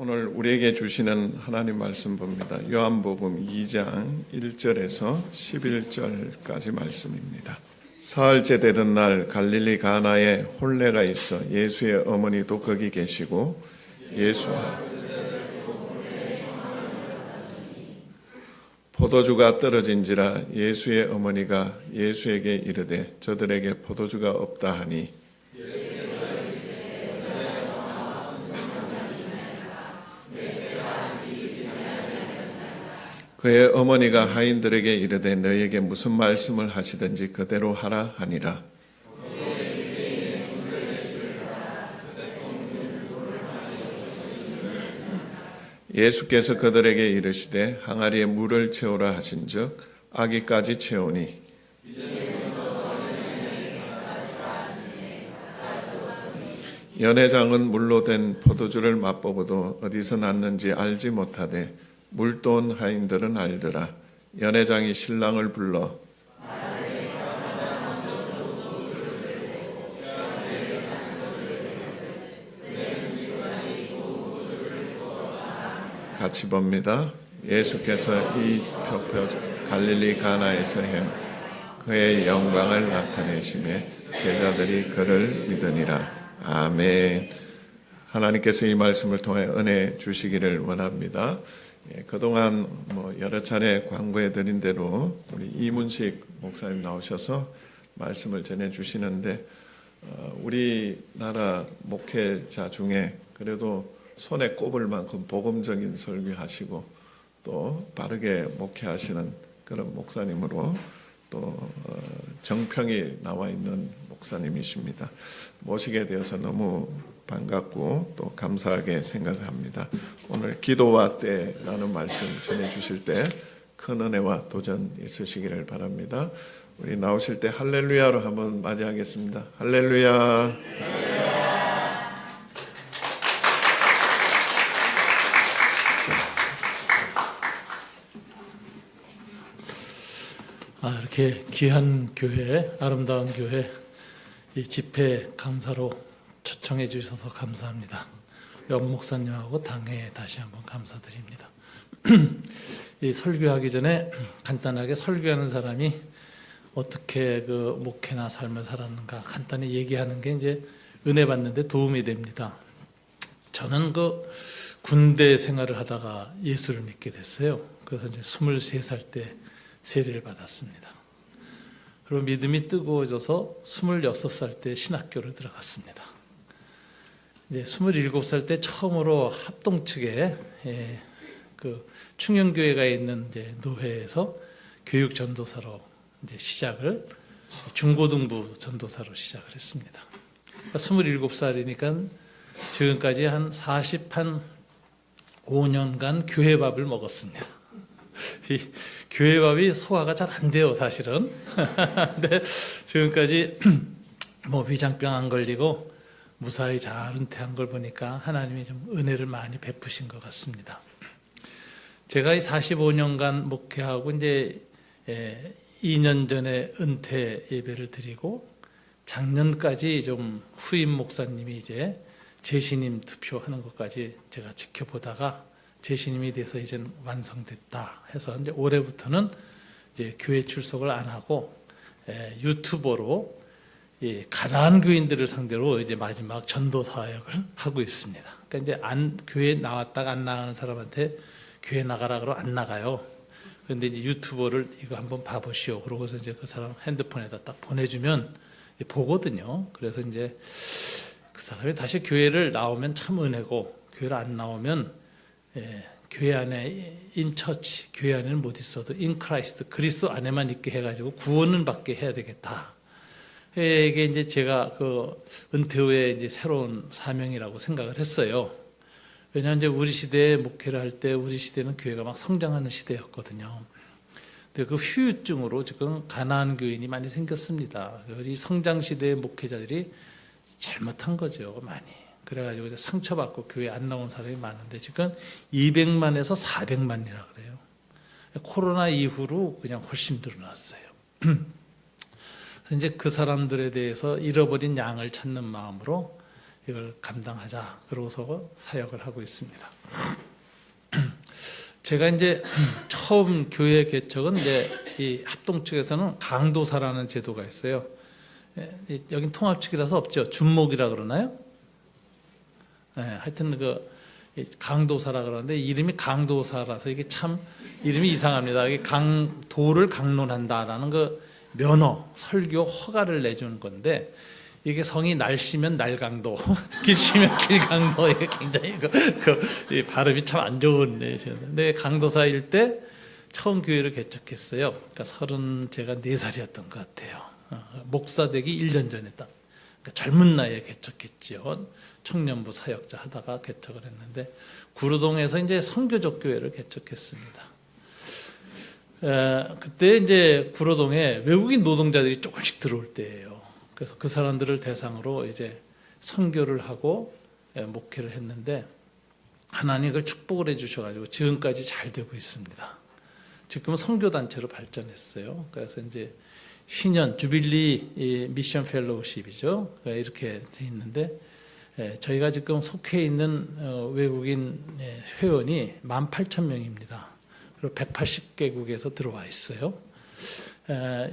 오늘 우리에게 주시는 하나님 말씀 봅니다. 요한복음 2장 1절에서 11절까지 말씀입니다. 사흘째 되던 날 갈릴리 가나에 혼례가 있어 예수의 어머니도 거기 계시고 예수와 포도주가 떨어진지라 예수의 어머니가 예수에게 이르되 저들에게 포도주가 없다 하니 그의 어머니가 하인들에게 이르되 너희에게 무슨 말씀을 하시든지 그대로 하라 하니라. 예수께서 그들에게 이르시되 항아리에 물을 채우라 하신즉 아기까지 채우니 연회장은 물로 된 포도주를 맛보고도 어디서 났는지 알지 못하되 물도 온 하인들은 알더라. 연회장이 신랑을 불러 같이 봅니다. 예수께서 이 표표 갈릴리 가나에서 행 그의 영광을 나타내시매 제자들이 그를 믿으니라. 아멘. 하나님께서 이 말씀을 통해 은혜 주시기를 원합니다. 그동안 여러 차례 광고해 드린 대로 우리 이문식 목사님 나오셔서 말씀을 전해 주시는데 우리나라 목회자 중에 그래도 손에 꼽을 만큼 복음적인 설교하시고 또 바르게 목회하시는 그런 목사님으로 또 정평이 나와 있는 목사님이십니다. 모시게 되어서 너무 반갑고 또 감사하게 생각합니다. 오늘 기도와 때라는 말씀 전해주실 때 큰 은혜와 도전 있으시기를 바랍니다. 우리 나오실 때 할렐루야로 한번 맞이하겠습니다. 할렐루야. 이렇게 귀한 교회, 아름다운 교회 이 집회 강사로 초청해 주셔서 감사합니다. 연 목사님하고 당회에 다시 한번 감사드립니다. 이 설교하기 전에 간단하게 설교하는 사람이 어떻게 그 목회나 삶을 살았는가 간단히 얘기하는 게 이제 은혜 받는데 도움이 됩니다. 저는 그 군대 생활을 하다가 예수를 믿게 됐어요. 그래서 이제 23살 때 세례를 받았습니다. 그리고 믿음이 뜨거워져서 26살 때 신학교를 들어갔습니다. 이제 27살 때 처음으로 합동 측에 그 충영교회가 있는 이제 노회에서 교육 전도사로 이제 시작을 중고등부 전도사로 시작을 했습니다. 그러니까 27살이니까 지금까지 한 45년간 교회밥을 먹었습니다. 이 교회밥이 소화가 잘 안 돼요, 사실은. 근데 지금까지 위장병 안 걸리고 무사히 잘 은퇴한 걸 보니까 하나님이 좀 은혜를 많이 베푸신 것 같습니다. 제가 이 45년간 목회하고 이제 2년 전에 은퇴 예배를 드리고 작년까지 좀 후임 목사님이 이제 재신임 투표하는 것까지 제가 지켜보다가 재신임이 돼서 이제 완성됐다 해서 이제 올해부터는 이제 교회 출석을 안 하고 유튜버로 가난한 교인들을 상대로 이제 마지막 전도 사역을 하고 있습니다. 그러니까 이제 교회 나왔다가 안 나가는 사람한테 교회 나가라 그러면 안 나가요. 그런데 이제 유튜버를 이거 한번 봐보시오. 그러고서 이제 그 사람 핸드폰에다 딱 보내주면 보거든요. 그래서 이제 그 사람이 다시 교회를 나오면 참 은혜고 교회를 안 나오면 교회 안에 인처치, 교회 안에는 못 있어도 인크라이스트, 그리스도 안에만 있게 해가지고 구원은 받게 해야 되겠다. 이게 이제 제가 그 은퇴 후에 이제 새로운 사명이라고 생각을 했어요. 왜냐하면 이제 우리 시대에 목회를 할 때 우리 시대는 교회가 막 성장하는 시대였거든요. 근데 그 후유증으로 지금 가난한 교인이 많이 생겼습니다. 이 성장 시대의 목회자들이 잘못한 거죠, 많이. 그래가지고 이제 상처받고 교회 안 나온 사람이 많은데 지금 200만에서 400만이라 그래요. 코로나 이후로 그냥 훨씬 늘어났어요. 그래서 이제 그 사람들에 대해서 잃어버린 양을 찾는 마음으로 이걸 감당하자. 그러고서 사역을 하고 있습니다. 제가 이제 처음 교회 개척은 이제 이 합동 측에서는 강도사라는 제도가 있어요. 여긴 통합 측이라서 없죠. 준목이라 그러나요? 하여튼 강도사라 그러는데 이름이 강도사라서 이게 참 이름이 이상합니다. 이게 도를 강론한다라는 그 면허, 설교 허가를 내주는 건데 이게 성이 날씨면 날강도, 길씨면 길강도. 이게 굉장히 이 발음이 참 안 좋은 내시였는데 강도사일 때 처음 교회를 개척했어요. 그러니까 제가 4살이었던 것 같아요. 목사 되기 1년 전에 딱 그러니까 젊은 나이에 개척했지요. 청년부 사역자 하다가 개척을 했는데 구로동에서 이제 선교적 교회를 개척했습니다. 그때 이제 구로동에 외국인 노동자들이 조금씩 들어올 때예요. 그래서 그 사람들을 대상으로 이제 선교를 하고 목회를 했는데 하나님 그걸 축복을 해주셔가지고 지금까지 잘 되고 있습니다. 지금은 선교단체로 발전했어요. 그래서 이제 희년 주빌리 미션 펠로우십이죠. 이렇게 돼 있는데 저희가 지금 속해 있는 외국인 회원이 18,000명입니다. 그리고 180개국에서 들어와 있어요.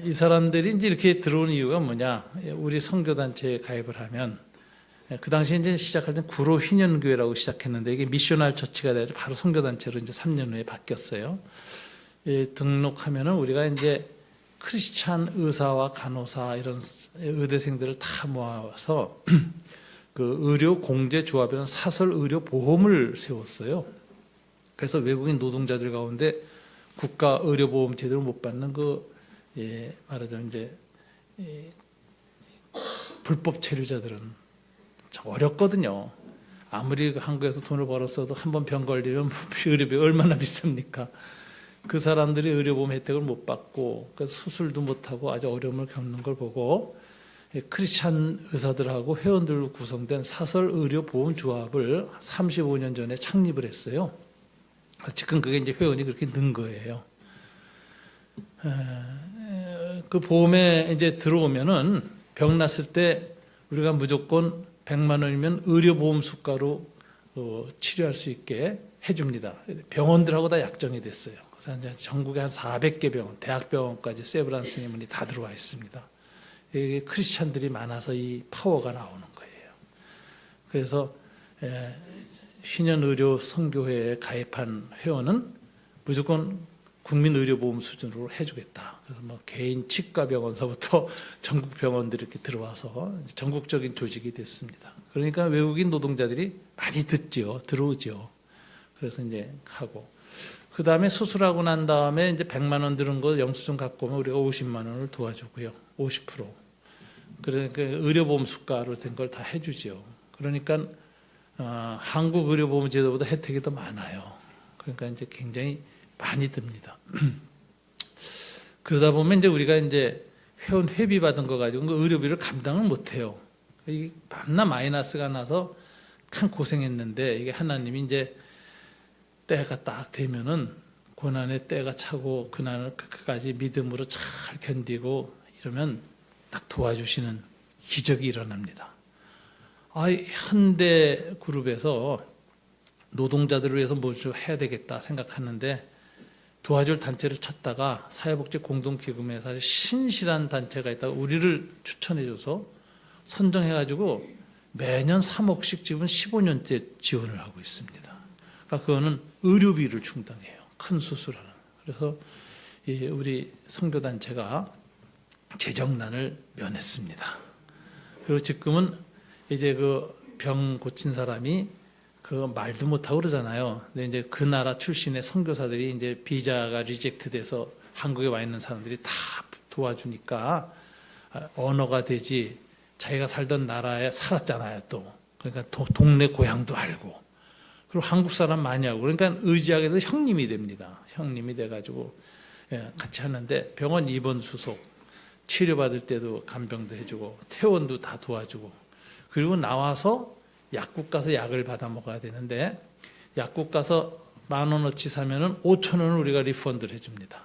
이 사람들이 이제 이렇게 들어온 이유가 뭐냐? 우리 선교단체에 가입을 하면 그 당시에 이제 시작할 때 구로 휘년교회라고 시작했는데 이게 미셔널 처치가 돼서 바로 선교단체로 이제 3년 후에 바뀌었어요. 등록하면은 우리가 이제 크리스찬 의사와 간호사 이런 의대생들을 다 모아서 그 의료 공제 조합이라는 사설 의료 보험을 세웠어요. 그래서 외국인 노동자들 가운데 국가 의료 보험 제도를 못 받는 말하자면 이제 불법 체류자들은 참 어렵거든요. 아무리 한국에서 돈을 벌었어도 한번 병 걸리면 의료비 얼마나 비쌉니까? 그 사람들이 의료보험 혜택을 못 받고 수술도 못하고 아주 어려움을 겪는 걸 보고 크리스찬 의사들하고 회원들로 구성된 사설 의료보험 조합을 35년 전에 창립을 했어요. 지금 그게 이제 회원이 그렇게 는 거예요. 그 보험에 이제 들어오면은 병 났을 때 우리가 무조건 100만 원이면 의료보험 수가로 치료할 수 있게 해줍니다. 병원들하고 다 약정이 됐어요. 그래서 이제 전국에 한 400개 병원, 대학병원까지 세브란 스님이 다 들어와 있습니다. 이게 크리스찬들이 많아서 이 파워가 나오는 거예요. 그래서 신현의료 선교회에 가입한 회원은 무조건 국민의료보험 수준으로 해주겠다. 그래서 뭐 개인 치과병원서부터 전국 병원들이 이렇게 들어와서 전국적인 조직이 됐습니다. 그러니까 외국인 노동자들이 많이 들어오죠. 그래서 이제 하고 그 다음에 수술하고 난 다음에 이제 100만 원 들은 거 영수증 갖고 오면 우리가 50만 원을 도와주고요. 50%. 그러니까 의료보험 수가로 된 걸 다 해주죠. 그러니까 한국 의료보험 제도보다 혜택이 더 많아요. 그러니까 이제 굉장히 많이 듭니다. 그러다 보면 이제 우리가 이제 회원 회비 받은 거 가지고 그 의료비를 감당을 못 해요. 이게 밤낮 마이너스가 나서 참 고생했는데 이게 하나님이 이제 때가 딱 되면은 고난의 때가 차고 그날을 끝까지 믿음으로 잘 견디고 이러면 딱 도와주시는 기적이 일어납니다. 현대 그룹에서 노동자들을 위해서 뭐 좀 해야 되겠다 생각하는데 도와줄 단체를 찾다가 사회복지공동기금에서 아주 신실한 단체가 있다고 우리를 추천해줘서 선정해가지고 매년 3억씩 지금 15년째 지원을 하고 있습니다. 그러니까 그거는 의료비를 충당해요. 큰 수술하는. 그래서 우리 선교단체가 재정난을 면했습니다. 그리고 지금은 이제 그 병 고친 사람이 그 말도 못하고 그러잖아요. 근데 이제 그 나라 출신의 선교사들이 이제 비자가 리젝트 돼서 한국에 와 있는 사람들이 다 도와주니까 언어가 되지 자기가 살던 나라에 살았잖아요 또. 그러니까 동네 고향도 알고. 그리고 한국 사람 많이 하고. 그러니까 의지하게 돼서 형님이 됩니다. 형님이 돼가지고 같이 하는데 병원 입원 수속, 치료받을 때도 간병도 해주고 퇴원도 다 도와주고 그리고 나와서 약국 가서 약을 받아 먹어야 되는데 약국 가서 10,000원어치 사면은 5,000원을 우리가 리펀드를 해줍니다.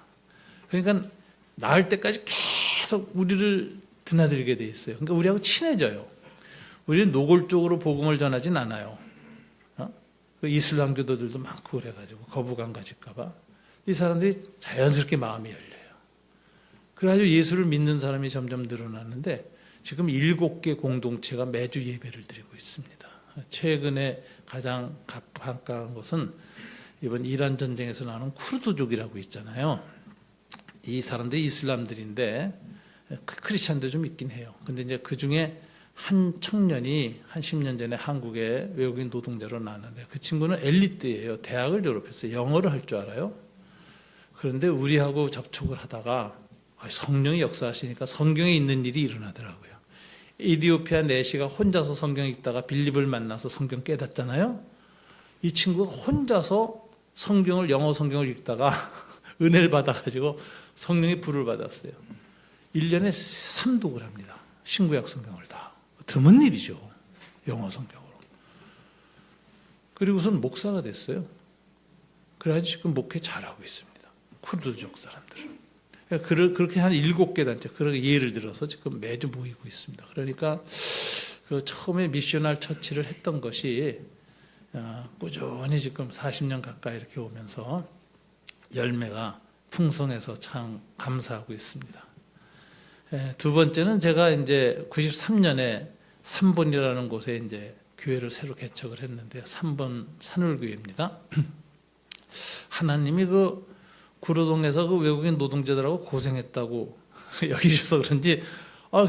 그러니까 나을 때까지 계속 우리를 드나들게 돼 있어요. 그러니까 우리하고 친해져요. 우리는 노골적으로 복음을 전하진 않아요. 그 이슬람 교도들도 많고 그래가지고 거부감 가질까봐 이 사람들이 자연스럽게 마음이 열려요. 그래가지고 예수를 믿는 사람이 점점 늘어나는데 지금 7개 공동체가 매주 예배를 드리고 있습니다. 최근에 가장 반가운 것은 이번 이란 전쟁에서 나오는 쿠르드족이라고 있잖아요. 이 사람들이 이슬람들인데 크리스찬도 좀 있긴 해요. 근데 이제 그 중에 한 청년이 한 10년 전에 한국에 외국인 노동자로 나왔는데 그 친구는 엘리트예요. 대학을 졸업했어요. 영어를 할 줄 알아요. 그런데 우리하고 접촉을 하다가 성령이 역사하시니까 성경에 있는 일이 일어나더라고요. 이디오피아 내시가 혼자서 성경 읽다가 빌립을 만나서 성경 깨닫잖아요. 이 친구가 혼자서 성경을 영어 성경을 읽다가 은혜를 받아가지고 성령의 불을 받았어요. 1년에 3독을 합니다. 신구약 성경을 다. 드문 일이죠. 영어 성경으로. 그리고선 목사가 됐어요. 그래가지고 지금 목회 잘하고 있습니다. 쿠르드족 사람들은. 그렇게 한 7개 단체, 그렇게 예를 들어서 지금 매주 모이고 있습니다. 그러니까 그 처음에 미셔널 처치를 했던 것이 꾸준히 지금 40년 가까이 이렇게 오면서 열매가 풍성해서 참 감사하고 있습니다. 두 번째는 제가 이제 93년에 3번이라는 곳에 이제 교회를 새로 개척을 했는데요. 3번 산울교회입니다. 하나님이 그 구로동에서 그 외국인 노동자들하고 고생했다고 여기셔서 그런지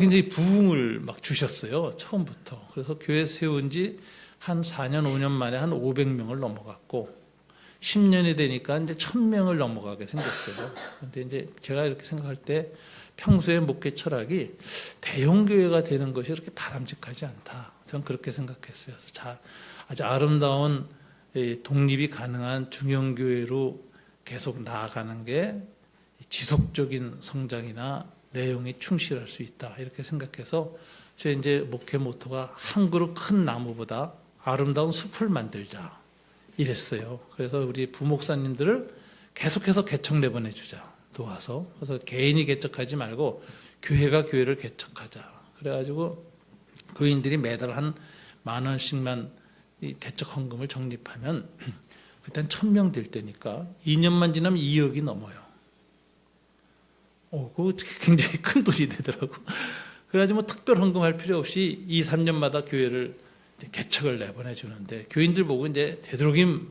굉장히 부흥을 막 주셨어요. 처음부터. 그래서 교회 세운 지 한 4년, 5년 만에 한 500명을 넘어갔고 10년이 되니까 이제 1000명을 넘어가게 생겼어요. 근데 이제 제가 이렇게 생각할 때 평소에 목회 철학이 대형 교회가 되는 것이 그렇게 바람직하지 않다. 저는 그렇게 생각했어요. 그래서 아주 아름다운 독립이 가능한 중형 교회로 계속 나아가는 게 지속적인 성장이나 내용이 충실할 수 있다. 이렇게 생각해서 제 이제 목회 모토가 한 그루 큰 나무보다 아름다운 숲을 만들자. 이랬어요. 그래서 우리 부목사님들을 계속해서 개척 내보내주자. 도와서. 그래서 개인이 개척하지 말고 교회가 교회를 개척하자. 그래가지고 교인들이 매달 한 10,000원씩만 이 개척 헌금을 적립하면 그땐 1000명 될 때니까 2년만 지나면 2억이 넘어요. 그거 굉장히 큰 돈이 되더라고. 그래가지고 뭐 특별 헌금할 필요 없이 2, 3년마다 교회를 개척을 내보내주는데 교인들 보고 이제 되도록이면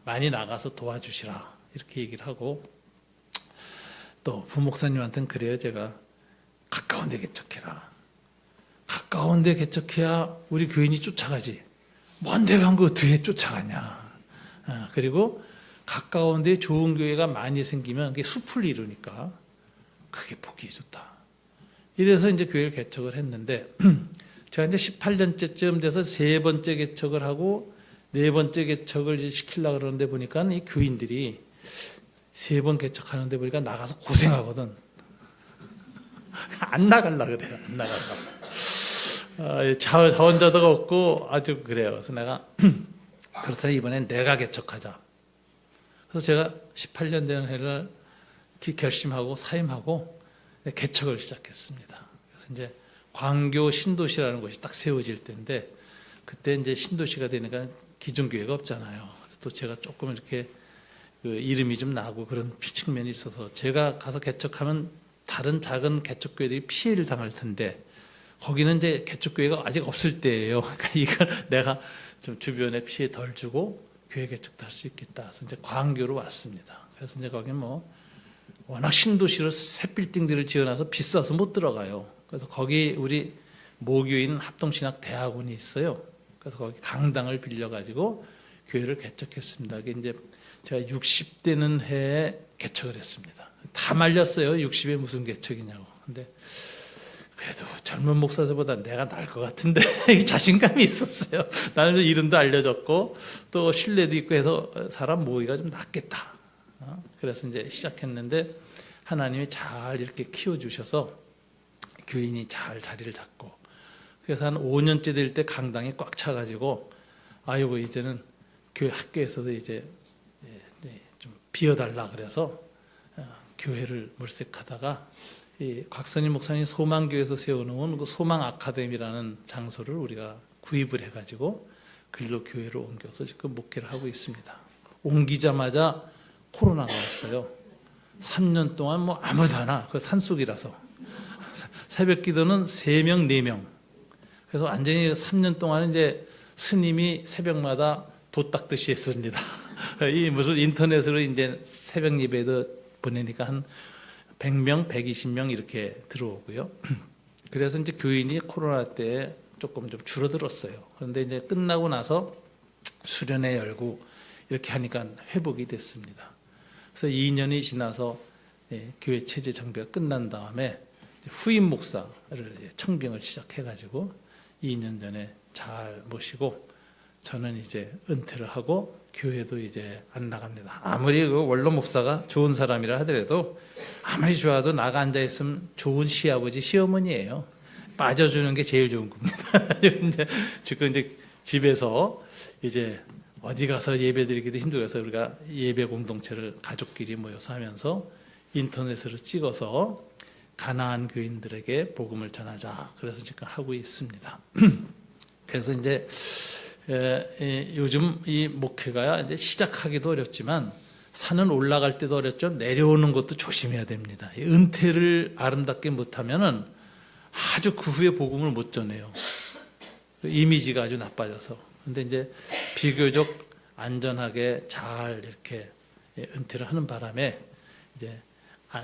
많이 나가서 도와주시라 이렇게 얘기를 하고 또 부목사님한테는 그래요. 제가 가까운 데 개척해라. 가까운 데 개척해야 우리 교인이 쫓아가지. 먼 데 간 거 어떻게 쫓아가냐. 그리고 가까운 데 좋은 교회가 많이 생기면 그게 숲을 이루니까 그게 보기 좋다. 이래서 이제 교회를 개척을 했는데 제가 이제 18년째쯤 돼서 3번째 개척을 하고 4번째 개척을 이제 시키려고 그러는데 보니까 이 교인들이 3번 개척하는데 보니까 나가서 고생하거든. 안 나가려고 그래요. 안 나가려고. 자원자도가 없고 아주 그래요. 그래서 내가 그렇다면 이번엔 내가 개척하자. 그래서 제가 18년 되는 해를 결심하고 사임하고 개척을 시작했습니다. 그래서 이제 광교 신도시라는 곳이 딱 세워질 때인데 그때 이제 신도시가 되니까 기존교회가 없잖아요. 그래서 또 제가 조금 이렇게 그 이름이 좀 나고 그런 측면이 있어서 제가 가서 개척하면 다른 작은 개척교회들이 피해를 당할 텐데 거기는 이제 개척교회가 아직 없을 때예요. 그러니까 이걸 내가 좀 주변에 피해 덜 주고 교회 개척도 할 수 있겠다. 그래서 이제 광교로 왔습니다. 그래서 이제 거기 뭐 워낙 신도시로 새 빌딩들을 지어놔서 비싸서 못 들어가요. 그래서 거기 우리 모교인 합동신학대학원이 있어요. 그래서 거기 강당을 빌려가지고 교회를 개척했습니다. 이게 이제 제가 60되는 해에 개척을 했습니다. 다 말렸어요. 60에 무슨 개척이냐고. 근데 그래도 젊은 목사들보다 내가 나을 것 같은데 자신감이 있었어요. 나는 이름도 알려졌고 또 신뢰도 있고 해서 사람 모이가 좀 낫겠다. 그래서 이제 시작했는데 하나님이 잘 이렇게 키워주셔서 교인이 잘 자리를 잡고 그래서 한 5년째 될 때 강당이 꽉 차가지고 아이고 이제는 교회 학교에서도 이제 좀 비워달라 그래서 교회를 물색하다가 이 곽선임 목사님 소망교회에서 세워놓은 그 소망 아카데미라는 장소를 우리가 구입을 해가지고 글로 교회로 옮겨서 지금 목회를 하고 있습니다. 옮기자마자 코로나가 왔어요. 3년 동안 뭐 아무도 안 와. 그 산속이라서. 새벽 기도는 3명, 4명. 그래서 완전히 3년 동안 이제 스님이 새벽마다 도 닦듯이 했습니다. 이 무슨 인터넷으로 이제 새벽 예배도 보내니까 한 100명, 120명 이렇게 들어오고요. 그래서 이제 교인이 코로나 때 조금 좀 줄어들었어요. 그런데 이제 끝나고 나서 수련회 열고 이렇게 하니까 회복이 됐습니다. 그래서 2년이 지나서 교회 체제 정비가 끝난 다음에 후임 목사를 청빙을 시작해가지고 2년 전에 잘 모시고 저는 이제 은퇴를 하고 교회도 이제 안 나갑니다. 아무리 그 원로 목사가 좋은 사람이라 하더라도 아무리 좋아도 나가 앉아 있으면 좋은 시아버지 시어머니예요. 빠져주는 게 제일 좋은 겁니다. 지금 이제 집에서 이제 어디 가서 예배 드리기도 힘들어서 우리가 예배 공동체를 가족끼리 모여서 하면서 인터넷으로 찍어서 가나안 교인들에게 복음을 전하자. 그래서 지금 하고 있습니다. 그래서 이제 요즘 이 목회가 이제 시작하기도 어렵지만 산은 올라갈 때도 어렵죠. 내려오는 것도 조심해야 됩니다. 은퇴를 아름답게 못하면은 아주 그 후에 복음을 못 전해요. 이미지가 아주 나빠져서. 근데 이제 비교적 안전하게 잘 이렇게 은퇴를 하는 바람에 이제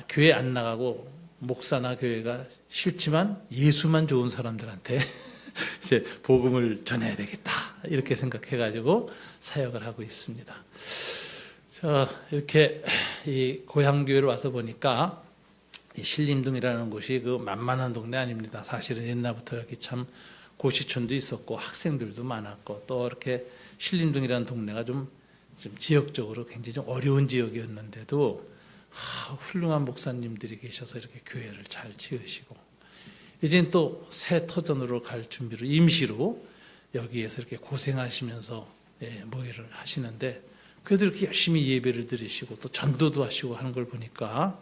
교회 안 나가고 목사나 교회가 싫지만 예수만 좋은 사람들한테 이제 복음을 전해야 되겠다 이렇게 생각해가지고 사역을 하고 있습니다. 이렇게 이 고향 교회를 와서 보니까 이 신림동이라는 곳이 그 만만한 동네 아닙니다. 사실은 옛날부터 여기 참 고시촌도 있었고 학생들도 많았고 또 이렇게 신림동이라는 동네가 좀 지역적으로 굉장히 좀 어려운 지역이었는데도 훌륭한 목사님들이 계셔서 이렇게 교회를 잘 지으시고 이제는 또 새 터전으로 갈 준비로 임시로 여기에서 이렇게 고생하시면서 모의를 하시는데 그래도 이렇게 열심히 예배를 드리시고 또 전도도 하시고 하는 걸 보니까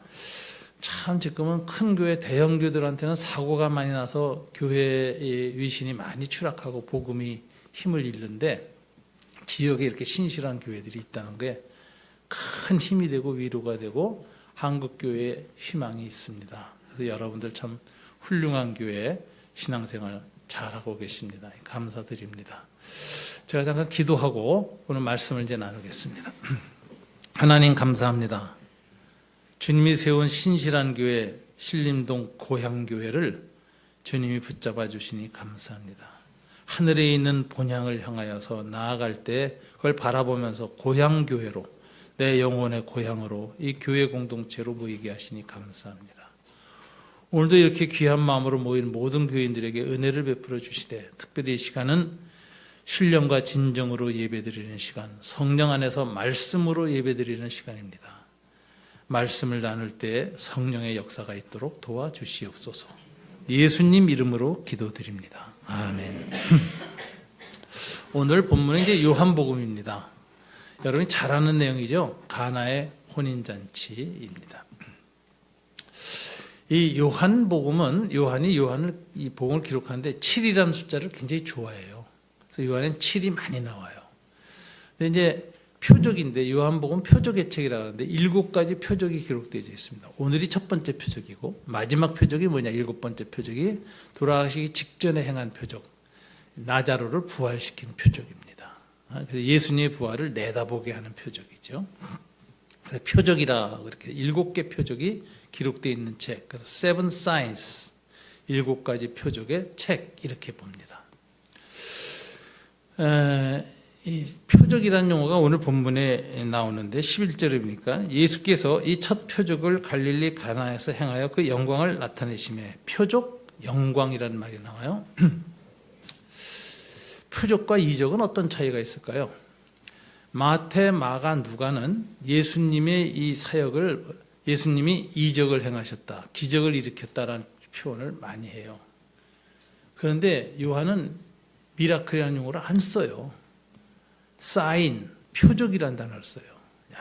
참 지금은 큰 교회 대형 교회들한테는 사고가 많이 나서 교회의 위신이 많이 추락하고 복음이 힘을 잃는데 지역에 이렇게 신실한 교회들이 있다는 게 큰 힘이 되고 위로가 되고 한국교회에 희망이 있습니다. 그래서 여러분들 참 훌륭한 교회 신앙생활 잘하고 계십니다. 감사드립니다. 제가 잠깐 기도하고 오늘 말씀을 이제 나누겠습니다. 하나님 감사합니다. 주님이 세운 신실한 교회 신림동 고향교회를 주님이 붙잡아 주시니 감사합니다. 하늘에 있는 본향을 향하여서 나아갈 때 그걸 바라보면서 고향교회로 내 영혼의 고향으로 이 교회 공동체로 모이게 하시니 감사합니다. 오늘도 이렇게 귀한 마음으로 모인 모든 교인들에게 은혜를 베풀어 주시되 특별히 이 시간은 신령과 진정으로 예배드리는 시간, 성령 안에서 말씀으로 예배드리는 시간입니다. 말씀을 나눌 때 성령의 역사가 있도록 도와주시옵소서. 예수님 이름으로 기도드립니다. 아멘. 오늘 본문은 이제 요한복음입니다. 여러분이 잘 아는 내용이죠. 가나의 혼인잔치입니다. 이 요한복음은 요한이 이 복음을 기록하는데 7이라는 숫자를 굉장히 좋아해요. 그래서 요한엔 7이 많이 나와요. 근데 이제 표적인데 요한복음 표적의 책이라고 하는데 7가지 표적이 기록되어 있습니다. 오늘이 첫 번째 표적이고 마지막 표적이 뭐냐? 7번째 표적이 돌아가시기 직전에 행한 표적. 나자로를 부활시킨 표적입니다. 그래서 예수님의 부활을 내다보게 하는 표적이죠. 그래서 표적이라 이렇게 7개 표적이 기록되어 있는 책. 그래서 Seven Signs 7가지 표적의 책 이렇게 봅니다. 이 표적이라는 용어가 오늘 본문에 나오는데 11절에 보니까 예수께서 이 첫 표적을 갈릴리 가나에서 행하여 그 영광을 나타내심에 표적, 영광이라는 말이 나와요. 표적과 이적은 어떤 차이가 있을까요? 마태, 마가, 누가는 예수님의 이 사역을 예수님이 이적을 행하셨다, 기적을 일으켰다라는 표현을 많이 해요. 그런데 요한은 미라클이라는 용어를 안 써요. 사인, 표적이라는 단어를 써요.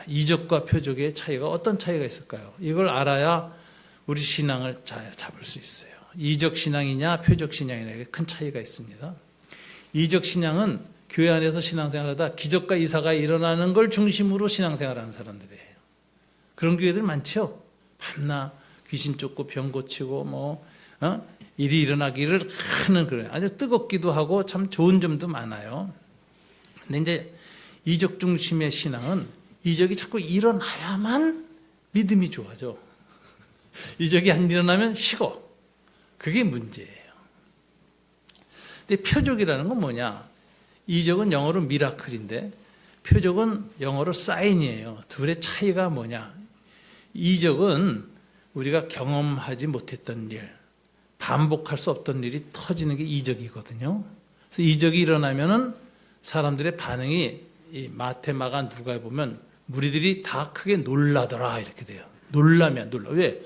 이적과 표적의 차이가 어떤 차이가 있을까요? 이걸 알아야 우리 신앙을 잘 잡을 수 있어요. 이적 신앙이냐 표적 신앙이냐 이게 큰 차이가 있습니다. 이적 신앙은 교회 안에서 신앙생활하다 기적과 이사가 일어나는 걸 중심으로 신앙생활하는 사람들이에요. 그런 교회들 많죠. 밤낮 귀신 쫓고 병 고치고 일이 일어나기를 하는 그런 아주 뜨겁기도 하고 참 좋은 점도 많아요. 근데 이제 이적 중심의 신앙은 이적이 자꾸 일어나야만 믿음이 좋아져. 이적이 안 일어나면 식어. 그게 문제예요. 근데 표적이라는 건 뭐냐? 이적은 영어로 미라클인데 표적은 영어로 사인이에요. 둘의 차이가 뭐냐? 이적은 우리가 경험하지 못했던 일, 반복할 수 없던 일이 터지는 게 이적이거든요. 그래서 이적이 일어나면은 사람들의 반응이 이 마태, 마가, 누가에 보면 무리들이 다 크게 놀라더라 이렇게 돼요. 놀라면 놀라. 왜?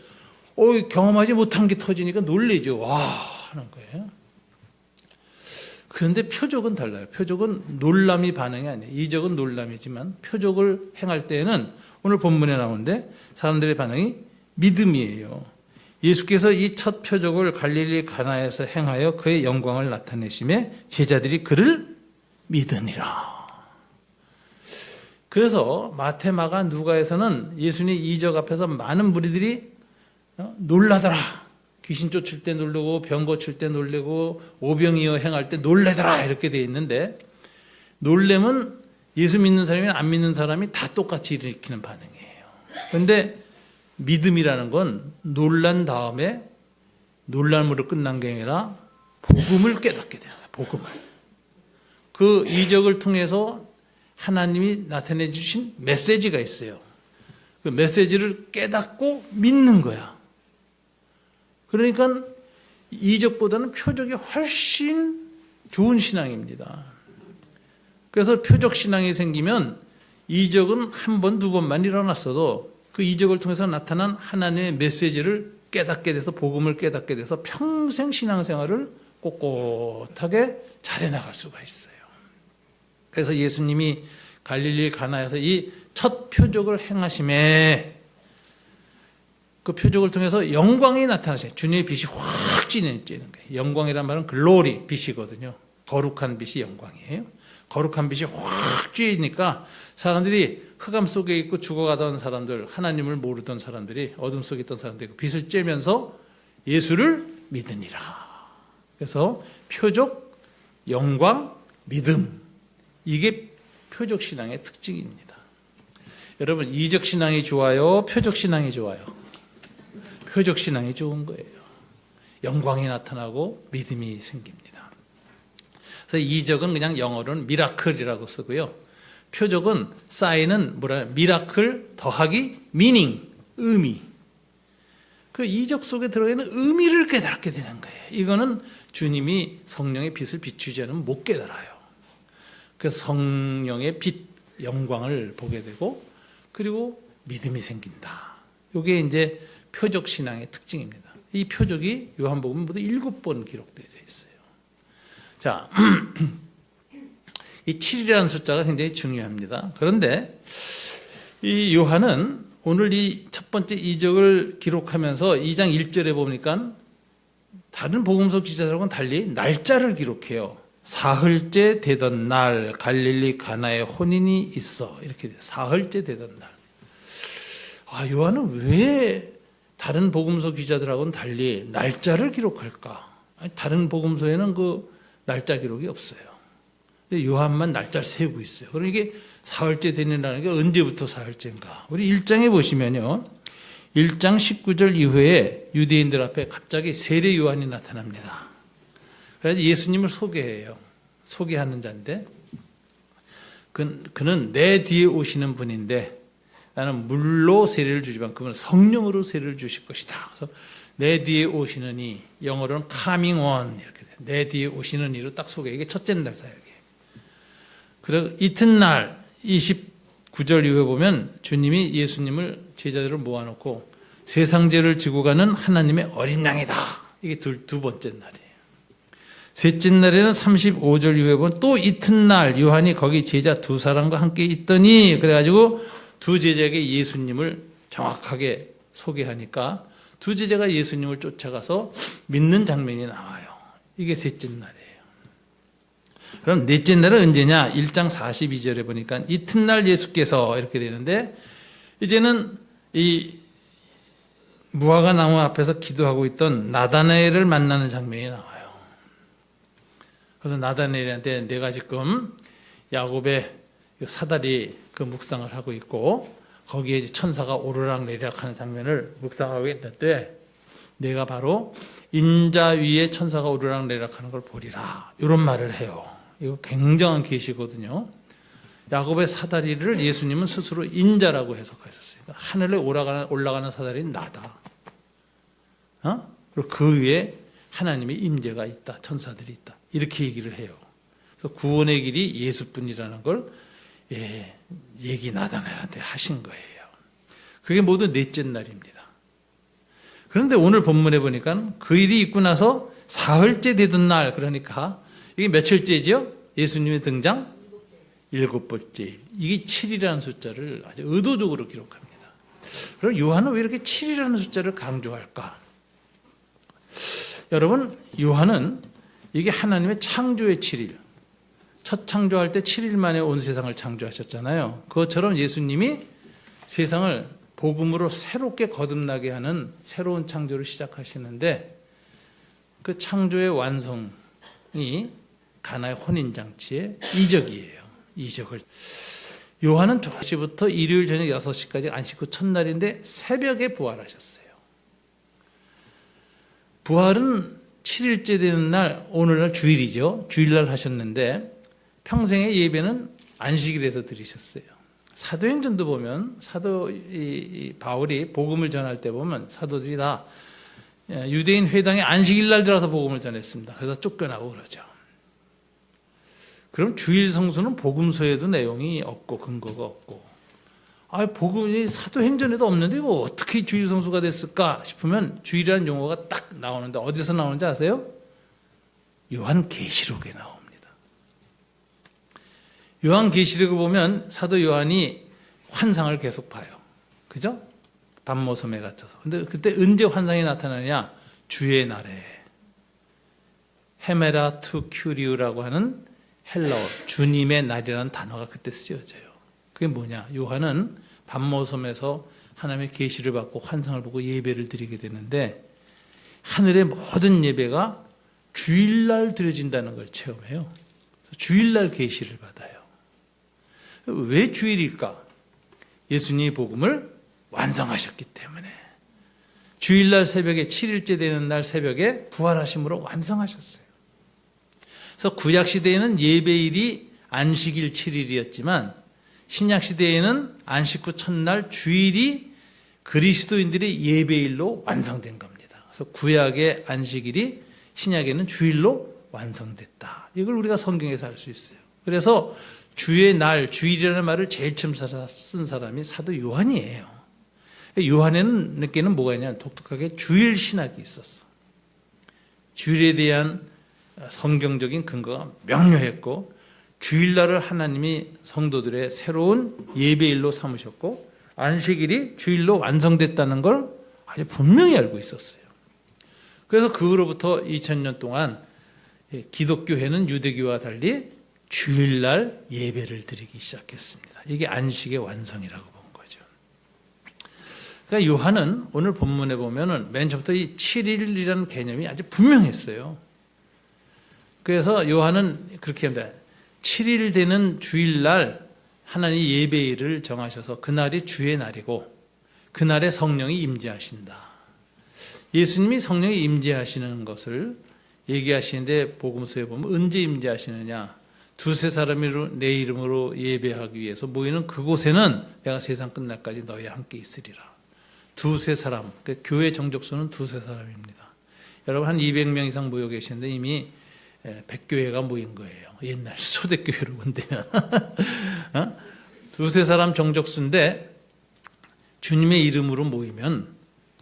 경험하지 못한 게 터지니까 놀래죠. 와 하는 거예요. 그런데 표적은 달라요. 표적은 놀람이 반응이 아니에요. 이적은 놀람이지만 표적을 행할 때에는 오늘 본문에 나오는데 사람들의 반응이 믿음이에요. 예수께서 이 첫 표적을 갈릴리 가나에서 행하여 그의 영광을 나타내심에 제자들이 그를 믿으니라. 그래서 마태, 마가, 누가에서는 예수님 이적 앞에서 많은 무리들이 놀라더라. 귀신 쫓을 때 놀라고 병 고칠 때 놀래고 오병이어 행할 때 놀래더라 이렇게 돼 있는데 놀래면 예수 믿는 사람이나 안 믿는 사람이 다 똑같이 일으키는 반응이에요. 그런데 믿음이라는 건 놀란 다음에 놀람으로 끝난 게 아니라 복음을 깨닫게 되는 거예요. 복음을. 그 이적을 통해서 하나님이 나타내 주신 메시지가 있어요. 그 메시지를 깨닫고 믿는 거야. 그러니까 이적보다는 표적이 훨씬 좋은 신앙입니다. 그래서 표적 신앙이 생기면 이적은 한 번, 두 번만 일어났어도 그 이적을 통해서 나타난 하나님의 메시지를 깨닫게 돼서 복음을 깨닫게 돼서 평생 신앙생활을 꼿꼿하게 잘해나갈 수가 있어요. 그래서 예수님이 갈릴리 가나에서 이 첫 표적을 행하심에 그 표적을 통해서 영광이 나타나셔요. 주님의 빛이 확 찌는 거예요. 영광이란 말은 글로리, 빛이거든요. 거룩한 빛이 영광이에요. 거룩한 빛이 확 찌니까 사람들이 흑암 속에 있고 죽어가던 사람들, 하나님을 모르던 사람들이 어둠 속에 있던 사람들이 그 빛을 쬐면서 예수를 믿으니라. 그래서 표적, 영광, 믿음, 이게 표적 신앙의 특징입니다. 여러분, 이적 신앙이 좋아요? 표적 신앙이 좋아요? 표적 신앙이 좋은 거예요. 영광이 나타나고 믿음이 생깁니다. 그래서 이적은 그냥 영어로는 미라클이라고 쓰고요. 표적은 사인은 미라클 더하기 미닝, 의미. 그 이적 속에 들어있는 의미를 깨닫게 되는 거예요. 이거는 주님이 성령의 빛을 비추지 않으면 못 깨달아요. 그 성령의 빛, 영광을 보게 되고 그리고 믿음이 생긴다. 이게 이제 표적 신앙의 특징입니다. 이 표적이 요한복음 모두 7번 기록되어 있어요. 자, 이 7이라는 숫자가 굉장히 중요합니다. 그런데 이 요한은 오늘 이 첫 번째 이적을 기록하면서 2장 1절에 보니까 다른 복음서 기자들하고는 달리 날짜를 기록해요. 사흘째 되던 날 갈릴리 가나에 혼인이 있어. 이렇게 돼요. 사흘째 되던 날. 요한은 왜 다른 복음서 기자들하고는 달리 날짜를 기록할까? 다른 복음서에는 그 날짜 기록이 없어요. 근데 요한만 날짜를 세우고 있어요. 그럼 이게 사흘째 되는다는 게 언제부터 사흘째인가? 우리 1장에 보시면요. 1장 19절 이후에 유대인들 앞에 갑자기 세례 요한이 나타납니다. 그래서 예수님을 소개해요. 소개하는 자인데 그는 내 뒤에 오시는 분인데 나는 물로 세례를 주지만 그분은 성령으로 세례를 주실 것이다. 그래서 내 뒤에 오시는 이, 영어로는 coming on 이렇게 돼요. 내 뒤에 오시는 이로 딱 소개. 이게 첫째 날 사역이에요. 그래서 이튿날 29절 이후에 보면 주님이 예수님을 제자들을 모아놓고 세상죄를 지고 가는 하나님의 어린 양이다. 이게 두 번째 날이에요. 셋째 날에는 35절 이후에 보면 또 이튿날 요한이 거기 제자 두 사람과 함께 있더니 그래가지고 두 제자에게 예수님을 정확하게 소개하니까 두 제자가 예수님을 쫓아가서 믿는 장면이 나와요. 이게 셋째 날이에요. 그럼 넷째 날은 언제냐? 1장 42절에 보니까 이튿날 예수께서 이렇게 되는데, 이제는 이 무화과 나무 앞에서 기도하고 있던 나다나엘을 만나는 장면이 나와요. 그래서 나다나엘한테 내가 지금 야곱의 사다리 그 묵상을 하고 있고 거기에 천사가 오르락내리락 하는 장면을 묵상하고 있는데, 내가 바로 인자 위에 천사가 오르락내리락 하는 걸 보리라, 이런 말을 해요. 이거 굉장한 계시거든요. 야곱의 사다리를 예수님은 스스로 인자라고 해석하셨어요. 하늘에 올라가는 사다리는 나다. 그리고 그 위에 하나님의 임재가 있다, 천사들이 있다, 이렇게 얘기를 해요. 그래서 구원의 길이 예수뿐이라는 걸 얘기 나다나엘한테 하신 거예요. 그게 모두 넷째 날입니다. 그런데 오늘 본문에 보니까 그 일이 있고 나서 사흘째 되던 날, 그러니까 이게 며칠째죠? 예수님의 등장? 7번째. 이게 7이라는 숫자를 아주 의도적으로 기록합니다. 그럼 요한은 왜 이렇게 7이라는 숫자를 강조할까? 여러분, 요한은 이게 하나님의 창조의 7일, 첫 창조할 때 7일 만에 온 세상을 창조하셨잖아요. 그것처럼 예수님이 세상을 복음으로 새롭게 거듭나게 하는 새로운 창조를 시작하시는데, 그 창조의 완성이 가나의 혼인잔치의 이적이에요. 이적을. 요한은 2시부터 일요일 저녁 6시까지 안식 후 첫날인데 새벽에 부활하셨어요. 부활은 7일째 되는 날, 오늘날 주일이죠. 주일날 하셨는데 평생의 예배는 안식일에서 드리셨어요. 사도행전도 보면 바울이 복음을 전할 때 보면 사도들이 다 유대인 회당에 안식일날 들어서 복음을 전했습니다. 그래서 쫓겨나고 그러죠. 그럼 주일 성수는 복음서에도 내용이 없고 근거가 없고, 복음이 사도행전에도 없는데 이거 어떻게 주일 성수가 됐을까 싶으면 주일이라는 용어가 딱 나오는데 어디서 나오는지 아세요? 요한계시록에 나옵니다. 요한계시록을 보면 사도 요한이 환상을 계속 봐요. 그죠? 밤모섬에 갇혀서. 근데 그때 언제 환상이 나타나냐? 주의 날에. 헤메라 투 큐리우라고 하는 헬라어, 주님의 날이라는 단어가 그때 쓰여져요. 그게 뭐냐? 요한은 밤모섬에서 하나님의 계시를 받고 환상을 보고 예배를 드리게 되는데, 하늘의 모든 예배가 주일날 드려진다는 걸 체험해요. 그래서 주일날 계시를 받아요. 왜 주일일까? 예수님이 복음을 완성하셨기 때문에. 주일날 새벽에 7일째 되는 날 새벽에 부활하심으로 완성하셨어요. 그래서 구약시대에는 예배일이 안식일 7일이었지만 신약시대에는 안식 후 첫날 주일이 그리스도인들의 예배일로 완성된 겁니다. 그래서 구약의 안식일이 신약에는 주일로 완성됐다. 이걸 우리가 성경에서 알 수 있어요. 그래서 주의 날, 주일이라는 말을 제일 처음 쓴 사람이 사도 요한이에요. 요한에게는 뭐가 있냐? 독특하게 주일 신학이 있었어. 주일에 대한 성경적인 근거가 명료했고, 주일날을 하나님이 성도들의 새로운 예배일로 삼으셨고, 안식일이 주일로 완성됐다는 걸 아주 분명히 알고 있었어요. 그래서 그로부터 2000년 동안 기독교회는 유대교와 달리 주일날 예배를 드리기 시작했습니다. 이게 안식의 완성이라고 본 거죠. 그러니까 요한은 오늘 본문에 보면은 맨 처음부터 이 7일이라는 개념이 아주 분명했어요. 그래서 요한은 그렇게 합니다. 7일 되는 주일날 하나님 예배일을 정하셔서 그날이 주의 날이고 그날에 성령이 임재하신다. 예수님이 성령이 임재하시는 것을 얘기하시는데 복음서에 보면 언제 임재하시느냐? 두세 사람이 내 이름으로 예배하기 위해서 모이는 그곳에는 내가 세상 끝날까지 너희와 함께 있으리라. 두세 사람, 그러니까 교회 정족수는 두세 사람입니다. 여러분 한 200명 이상 모여 계시는데 이미 100교회가 모인 거예요. 옛날 초대교회로 본다면. 두세 사람 정족수인데 주님의 이름으로 모이면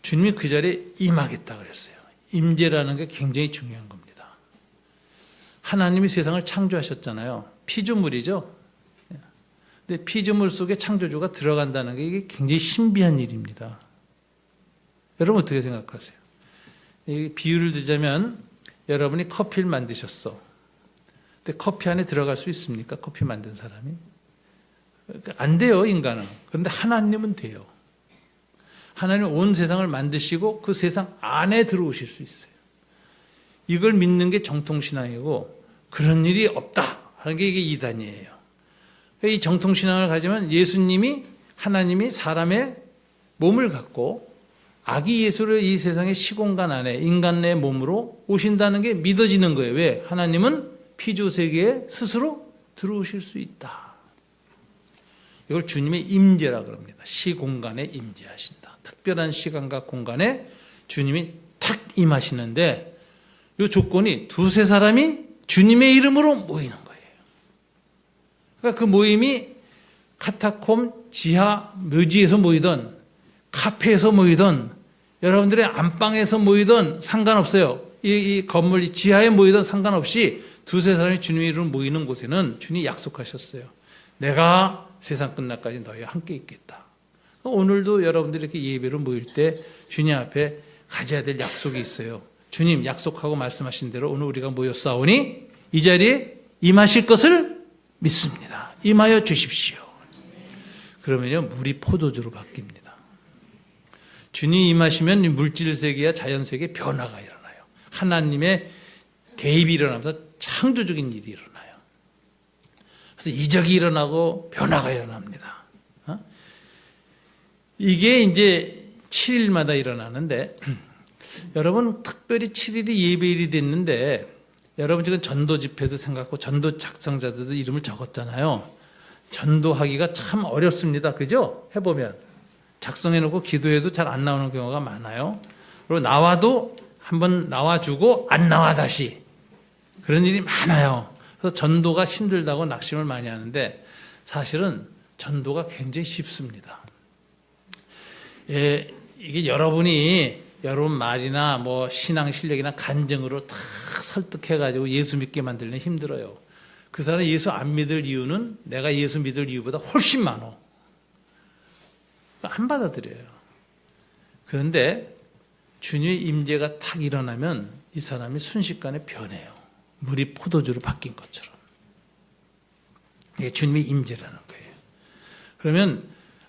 주님이 그 자리에 임하겠다 그랬어요. 임재라는 게 굉장히 중요한 겁니다. 하나님이 세상을 창조하셨잖아요. 피조물이죠. 근데 피조물 속에 창조주가 들어간다는 게 이게 굉장히 신비한 일입니다. 여러분 어떻게 생각하세요? 이 비유를 들자면 여러분이 커피를 만드셨어. 근데 커피 안에 들어갈 수 있습니까? 커피 만든 사람이? 안 돼요, 인간은. 그런데 하나님은 돼요. 하나님은 온 세상을 만드시고 그 세상 안에 들어오실 수 있어요. 이걸 믿는 게 정통신앙이고 그런 일이 없다 하는 게 이게 이단이에요. 이 정통신앙을 가지면 예수님이 하나님이 사람의 몸을 갖고 아기 예수를 이 세상의 시공간 안에 인간 내 몸으로 오신다는 게 믿어지는 거예요. 왜? 하나님은 피조세계에 스스로 들어오실 수 있다. 이걸 주님의 임재라 그럽니다. 시공간에 임재하신다. 특별한 시간과 공간에 주님이 탁 임하시는데 이 조건이 두세 사람이 주님의 이름으로 모이는 거예요. 그러니까 그 모임이 카타콤, 지하, 묘지에서 모이던 카페에서 모이던 여러분들의 안방에서 모이던 상관없어요. 이 건물 지하에 모이던 상관없이 두세 사람이 주님의 이름으로 모이는 곳에는 주님이 약속하셨어요. 내가 세상 끝날까지 너희와 함께 있겠다. 오늘도 여러분들이 이렇게 예배로 모일 때 주님 앞에 가져야 될 약속이 있어요. 주님 약속하고 말씀하신 대로 오늘 우리가 모였사오니 이 자리에 임하실 것을 믿습니다. 임하여 주십시오. 그러면요 물이 포도주로 바뀝니다. 주님 임하시면 물질 세계와 자연 세계에 변화가 일어나요. 하나님의 개입이 일어나면서 창조적인 일이 일어나요. 그래서 이적이 일어나고 변화가 일어납니다. 이게 이제 7일마다 일어나는데 여러분 특별히 7일이 예배일이 됐는데 여러분 지금 전도 집회도 생각하고 전도 작성자들도 이름을 적었잖아요. 전도하기가 참 어렵습니다. 그죠? 해보면 작성해놓고 기도해도 잘 안 나오는 경우가 많아요. 그리고 나와도 한번 나와주고 안 나와 다시 그런 일이 많아요. 그래서 전도가 힘들다고 낙심을 많이 하는데 사실은 전도가 굉장히 쉽습니다. 이게 여러분 말이나 뭐 신앙 실력이나 간증으로 다 설득해가지고 예수 믿게 만들면 힘들어요. 그 사람 예수 안 믿을 이유는 내가 예수 믿을 이유보다 훨씬 많어. 안 받아들여요. 그런데 주님의 임재가 탁 일어나면 이 사람이 순식간에 변해요. 물이 포도주로 바뀐 것처럼. 이게 주님의 임재라는 거예요. 그러면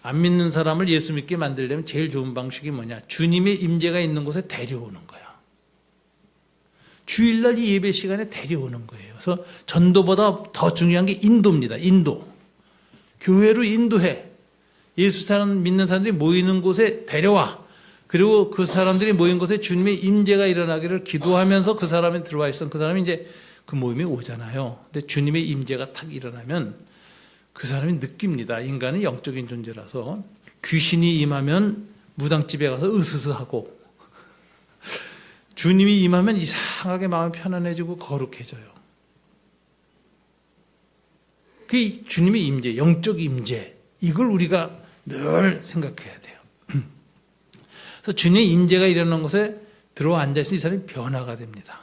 안 믿는 사람을 예수 믿게 만들려면 제일 좋은 방식이 뭐냐? 주님의 임재가 있는 곳에 데려오는 거야. 주일날 이 예배 시간에 데려오는 거예요. 그래서 전도보다 더 중요한 게 인도입니다. 인도. 교회로 인도해. 예수 사람 믿는 사람들이 모이는 곳에 데려와. 그리고 그 사람들이 모인 곳에 주님의 임재가 일어나기를 기도하면서 그 사람이 들어와 있어. 그 사람이 이제 그 모임이 오잖아요. 근데 주님의 임재가 탁 일어나면 그 사람이 느낍니다. 인간은 영적인 존재라서 귀신이 임하면 무당집에 가서 으스스하고 주님이 임하면 이상하게 마음이 편안해지고 거룩해져요. 그게 주님의 임재, 영적 임재. 이걸 우리가 늘 생각해야 돼요. 그래서 주님의 임재가 일어나는 곳에 들어와 앉아있으면 이 사람이 변화가 됩니다.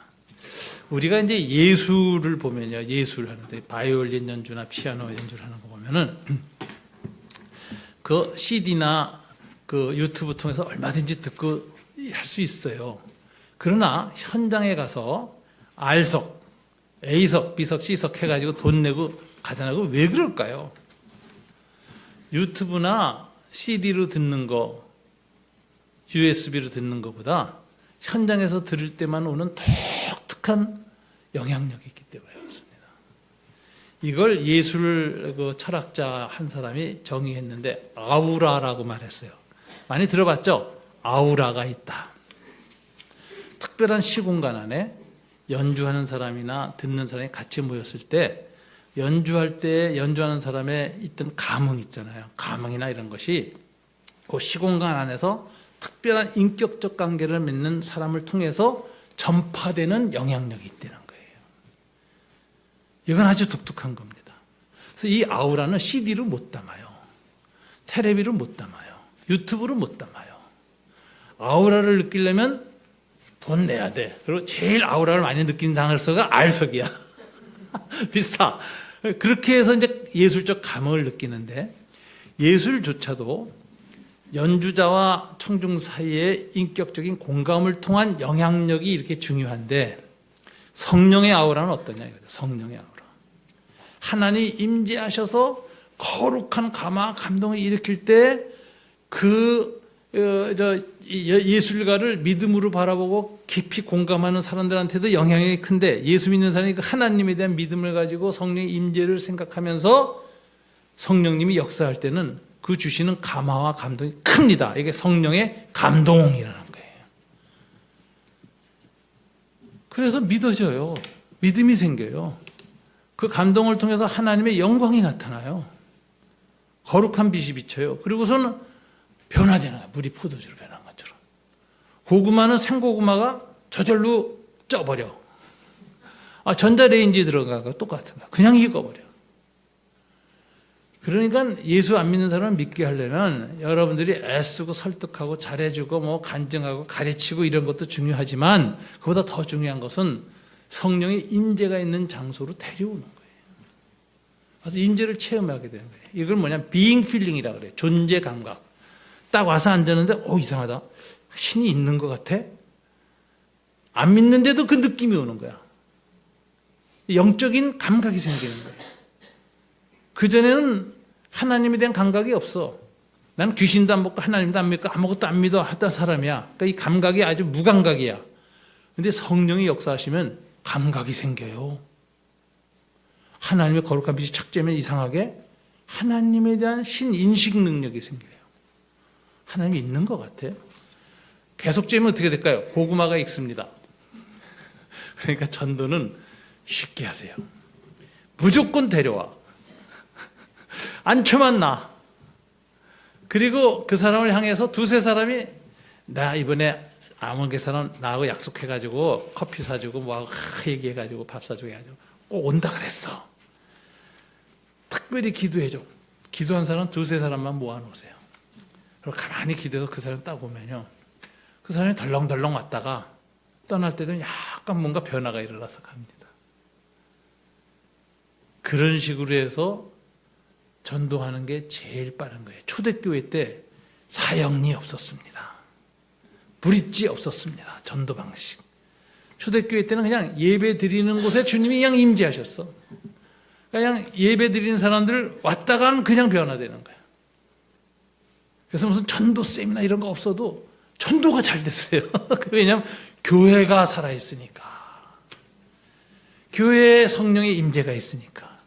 우리가 이제 예술을 보면요. 예술을 하는데 바이올린 연주나 피아노 연주를 하는 거 보면은 그 CD나 그 유튜브 통해서 얼마든지 듣고 할 수 있어요. 그러나 현장에 가서 R석, A석, B석, C석 해가지고 돈 내고 가잖아요. 왜 그럴까요? 유튜브나 CD로 듣는 거, USB로 듣는 것보다 현장에서 들을 때만 오는 독특한 영향력이 있기 때문에 그렇습니다. 이걸 예술 그 철학자 한 사람이 정의했는데 아우라라고 말했어요. 많이 들어봤죠? 아우라가 있다. 특별한 시공간 안에 연주하는 사람이나 듣는 사람이 같이 모였을 때 연주할 때 연주하는 사람의 있던 감흥 있잖아요. 감흥이나 이런 것이 그 시공간 안에서 특별한 인격적 관계를 맺는 사람을 통해서 전파되는 영향력이 있다는 거예요. 이건 아주 독특한 겁니다. 그래서 이 아우라는 CD로 못 담아요. 테레비로 못 담아요. 유튜브로 못 담아요. 아우라를 느끼려면 돈 내야 돼. 그리고 제일 아우라를 많이 느낀 장소가 R석이야. 비싸. 그렇게 해서 이제 예술적 감흥을 느끼는데 예술조차도 연주자와 청중 사이의 인격적인 공감을 통한 영향력이 이렇게 중요한데 성령의 아우라는 어떠냐 이거죠. 성령의 아우라. 하나님이 임재하셔서 거룩한 감화 감동을 일으킬 때 예술가를 믿음으로 바라보고 깊이 공감하는 사람들한테도 영향이 큰데 예수 믿는 사람이 그 하나님에 대한 믿음을 가지고 성령의 임재를 생각하면서 성령님이 역사할 때는 그 주시는 감화와 감동이 큽니다. 이게 성령의 감동이라는 거예요. 그래서 믿어져요. 믿음이 생겨요. 그 감동을 통해서 하나님의 영광이 나타나요. 거룩한 빛이 비쳐요. 그리고서는 변화되는 거예요. 물이 포도주로 변한 것처럼. 고구마는 생고구마가 저절로 쪄버려. 전자레인지에 들어간 거 똑같은 거야. 그냥 익어버려. 그러니까 예수 안 믿는 사람을 믿게 하려면 여러분들이 애쓰고 설득하고 잘해주고 뭐 간증하고 가르치고 이런 것도 중요하지만 그보다 더 중요한 것은 성령의 임재가 있는 장소로 데려오는 거예요. 그래서 임재를 체험하게 되는 거예요. 이걸 뭐냐면 being feeling이라고 그래요. 존재 감각. 딱 와서 앉았는데 이상하다. 신이 있는 것 같아? 안 믿는데도 그 느낌이 오는 거야. 영적인 감각이 생기는 거예요. 그전에는 하나님에 대한 감각이 없어. 난 귀신도 안 먹고 하나님도 안 믿고 아무것도 안 믿어 하던 사람이야. 그러니까 이 감각이 아주 무감각이야. 근데 성령이 역사하시면 감각이 생겨요. 하나님의 거룩한 빛이 착재면 이상하게 하나님에 대한 신인식 능력이 생겨요. 하나님이 있는 것 같아요. 계속 쬐면 어떻게 될까요? 고구마가 익습니다. 그러니까 전도는 쉽게 하세요. 무조건 데려와. 안쳐만 나. 그리고 그 사람을 향해서 두세 사람이 나 이번에 아몬계 사람 나하고 약속해가지고 커피 사주고 뭐하고 얘기해가지고 밥 사주고 해가지고 꼭 온다 그랬어. 특별히 기도해줘. 기도한 사람 두세 사람만 모아놓으세요. 그리고 가만히 기도해서 그 사람 딱 오면요. 그 사람이 덜렁덜렁 왔다가 떠날 때는 약간 뭔가 변화가 일어나서 갑니다. 그런 식으로 해서 전도하는 게 제일 빠른 거예요. 초대교회 때 사형리 없었습니다. 브릿지 없었습니다. 전도 방식. 초대교회 때는 그냥 예배 드리는 곳에 주님이 그냥 임재하셨어. 그냥 예배 드리는 사람들 왔다간 그냥 변화되는 거예요. 그래서 무슨 전도 세미나 이런 거 없어도 전도가 잘 됐어요. 왜냐하면 교회가 살아있으니까. 교회에 성령의 임재가 있으니까.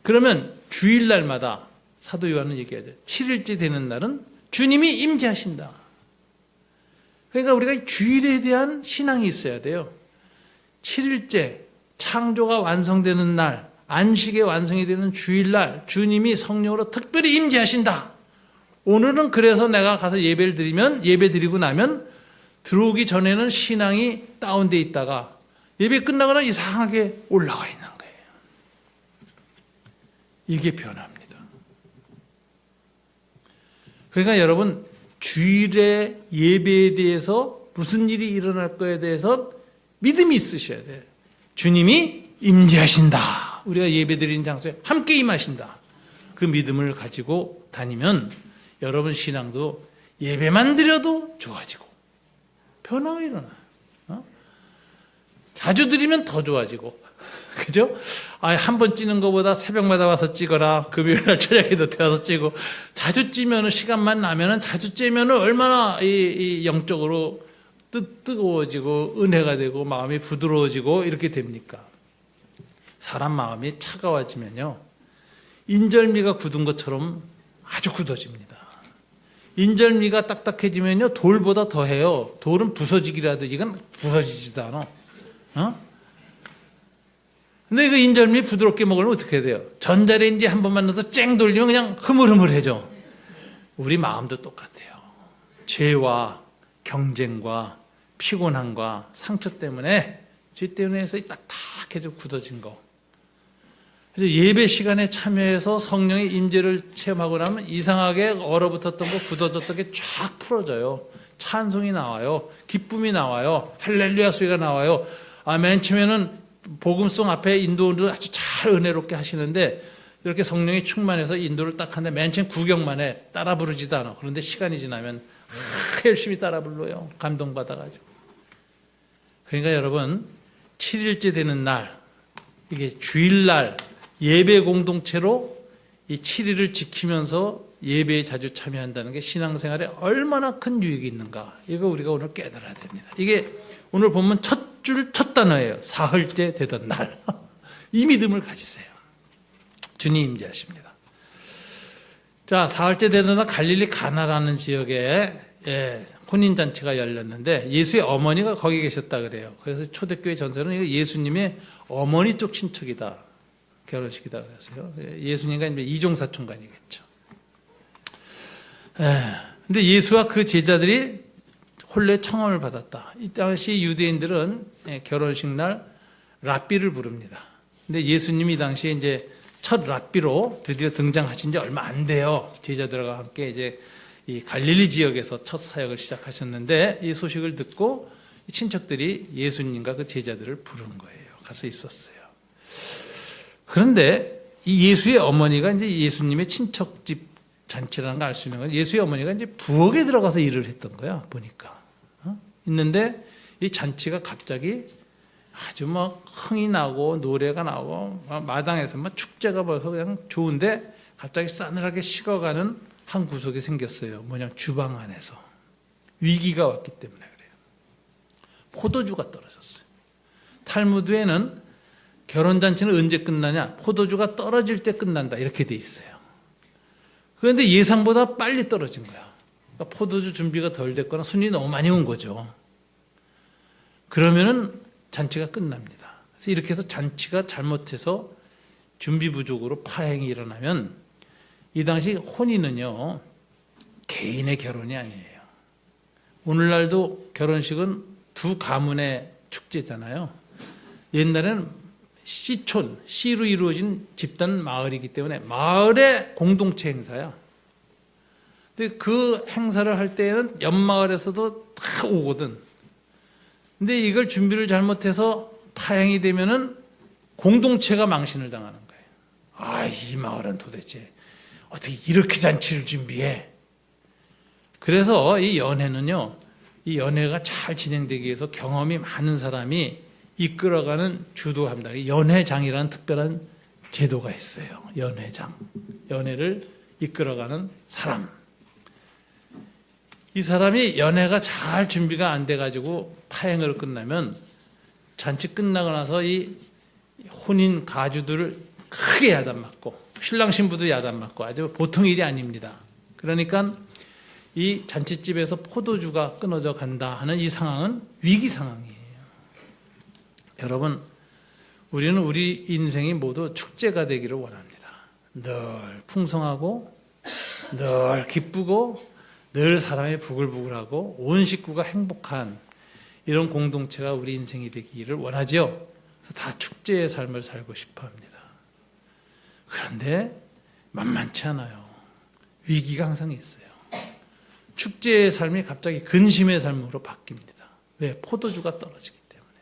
그러면 주일날마다 사도 요한은 얘기하죠. 7일째 되는 날은 주님이 임재하신다. 그러니까 우리가 주일에 대한 신앙이 있어야 돼요. 7일째 창조가 완성되는 날, 안식의 완성이 되는 주일날 주님이 성령으로 특별히 임재하신다. 오늘은 그래서 내가 가서 예배를 드리면 예배 드리고 나면 들어오기 전에는 신앙이 다운돼 있다가 예배 끝나거나 이상하게 올라가 있는 거예요. 이게 변화입니다. 그러니까 여러분 주일의 예배에 대해서 무슨 일이 일어날 거에 대해서 믿음이 있으셔야 돼요. 주님이 임재하신다. 우리가 예배드리는 장소에 함께 임하신다. 그 믿음을 가지고 다니면 여러분 신앙도 예배만 드려도 좋아지고 변화가 일어나요. 자주 드리면 더 좋아지고 그죠? 한 번 찌는 것보다 새벽마다 와서 찍어라. 금요일날 저녁에도 태워서 찌고 자주 찌면은 시간만 나면은 자주 찌면은 얼마나 이 영적으로 뜨거워지고 은혜가 되고 마음이 부드러워지고 이렇게 됩니까? 사람 마음이 차가워지면요 인절미가 굳은 것처럼 아주 굳어집니다. 인절미가 딱딱해지면요 돌보다 더해요. 돌은 부서지기라도 이건 부서지지도 않아. 근데 그 인절미 부드럽게 먹으면 어떻게 돼요? 전자레인지 한 번만 넣어서 쨍 돌리면 그냥 흐물흐물해져. 우리 마음도 똑같아요. 죄와 경쟁과 피곤함과 상처 때문에 죄 때문에 해서 딱딱해져 굳어진 거. 그래서 예배 시간에 참여해서 성령의 임재를 체험하고 나면 이상하게 얼어붙었던 거 굳어졌던 게 쫙 풀어져요. 찬송이 나와요. 기쁨이 나와요. 할렐루야 소리가 나와요. 맨 처음에는 복음송 앞에 인도를 아주 잘 은혜롭게 하시는데 이렇게 성령이 충만해서 인도를 딱 하는데 맨 처음 구경만 해. 따라 부르지도 않아. 그런데 시간이 지나면 열심히 따라 불러요. 감동받아가지고. 그러니까 여러분 7일째 되는 날, 이게 주일날 예배 공동체로 이 7일을 지키면서 예배에 자주 참여한다는 게 신앙생활에 얼마나 큰 유익이 있는가, 이거 우리가 오늘 깨달아야 됩니다. 이게 오늘 보면 첫 단어예요. 사흘째 되던 날. 이 믿음을 가지세요. 주님 임재하십니다. 자, 사흘째 되던 날 갈릴리 가나라는 지역에 혼인잔치가 열렸는데 예수의 어머니가 거기 계셨다 그래요. 그래서 초대교회 전설은 예수님의 어머니 쪽 친척이다, 결혼식이다 그랬어요. 예수님과 이제 이종사촌간이겠죠. 근데 예수와 그 제자들이 홀레 청함을 받았다. 이 당시 유대인들은 결혼식 날 랍비를 부릅니다. 근데 예수님이 이 당시에 이제 첫 랍비로 드디어 등장하신 지 얼마 안 돼요. 제자들과 함께 이제 이 갈릴리 지역에서 첫 사역을 시작하셨는데, 이 소식을 듣고 친척들이 예수님과 그 제자들을 부른 거예요. 가서 있었어요. 그런데 이 예수의 어머니가 이제 예수님의 친척집 잔치라는 걸 알 수 있는 건, 예수의 어머니가 이제 부엌에 들어가서 일을 했던 거야, 보니까. 있는데 이 잔치가 갑자기 아주 막 흥이 나고 노래가 나고 마당에서 막 축제가 벌써 그냥 좋은데 갑자기 싸늘하게 식어가는 한 구석이 생겼어요. 뭐냐면 주방 안에서. 위기가 왔기 때문에 그래요. 포도주가 떨어졌어요. 탈무드에는 결혼잔치는 언제 끝나냐? 포도주가 떨어질 때 끝난다, 이렇게 돼 있어요. 그런데 예상보다 빨리 떨어진 거야. 그러니까 포도주 준비가 덜 됐거나 손님이 너무 많이 온 거죠. 그러면은 잔치가 끝납니다. 그래서 이렇게 해서 잔치가 잘못해서 준비 부족으로 파행이 일어나면, 이 당시 혼인은요 개인의 결혼이 아니에요. 오늘날도 결혼식은 두 가문의 축제잖아요. 옛날에는 시촌, 시로 이루어진 집단 마을이기 때문에 마을의 공동체 행사야. 근데 그 행사를 할 때에는 옆마을에서도 다 오거든. 근데 이걸 준비를 잘못해서 파행이 되면은 공동체가 망신을 당하는 거예요. 아, 이 마을은 도대체 어떻게 이렇게 잔치를 준비해? 그래서 이 연회는요, 이 연회가 잘 진행되기 위해서 경험이 많은 사람이 이끌어가는, 주도합니다. 연회장이라는 특별한 제도가 있어요. 연회장. 연회를 이끌어가는 사람. 이 사람이 연회가 잘 준비가 안 돼가지고 파행으로 끝나면 잔치 끝나고 나서 이 혼인 가주들을 크게 야단맞고 신랑 신부도 야단맞고 아주 보통 일이 아닙니다. 그러니까 이 잔치집에서 포도주가 끊어져 간다 하는 이 상황은 위기 상황이에요. 여러분, 우리는 우리 인생이 모두 축제가 되기를 원합니다. 늘 풍성하고 늘 기쁘고 늘 사람이 부글부글하고 온 식구가 행복한 이런 공동체가 우리 인생이 되기를 원하지요. 그래서 다 축제의 삶을 살고 싶어 합니다. 그런데 만만치 않아요. 위기가 항상 있어요. 축제의 삶이 갑자기 근심의 삶으로 바뀝니다. 왜? 포도주가 떨어지기 때문에.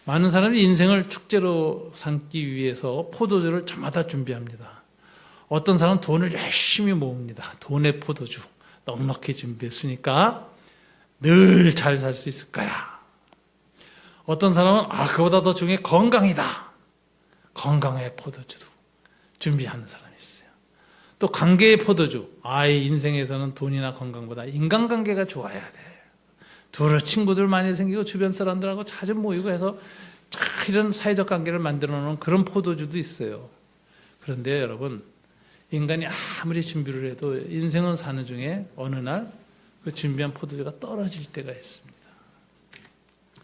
많은 사람이 인생을 축제로 삼기 위해서 포도주를 저마다 준비합니다. 어떤 사람은 돈을 열심히 모읍니다. 돈의 포도주 넉넉히 준비했으니까 늘 잘 살 수 있을 거야. 어떤 사람은 그보다 더 중요해 건강이다. 건강의 포도주도 준비하는 사람이 있어요. 또 관계의 포도주. 이 인생에서는 돈이나 건강보다 인간관계가 좋아야 돼. 둘을 친구들 많이 생기고 주변 사람들하고 자주 모이고 해서 이런 사회적 관계를 만들어 놓은 그런 포도주도 있어요. 그런데 여러분, 인간이 아무리 준비를 해도 인생은 사는 중에 어느 날 그 준비한 포도주가 떨어질 때가 있습니다.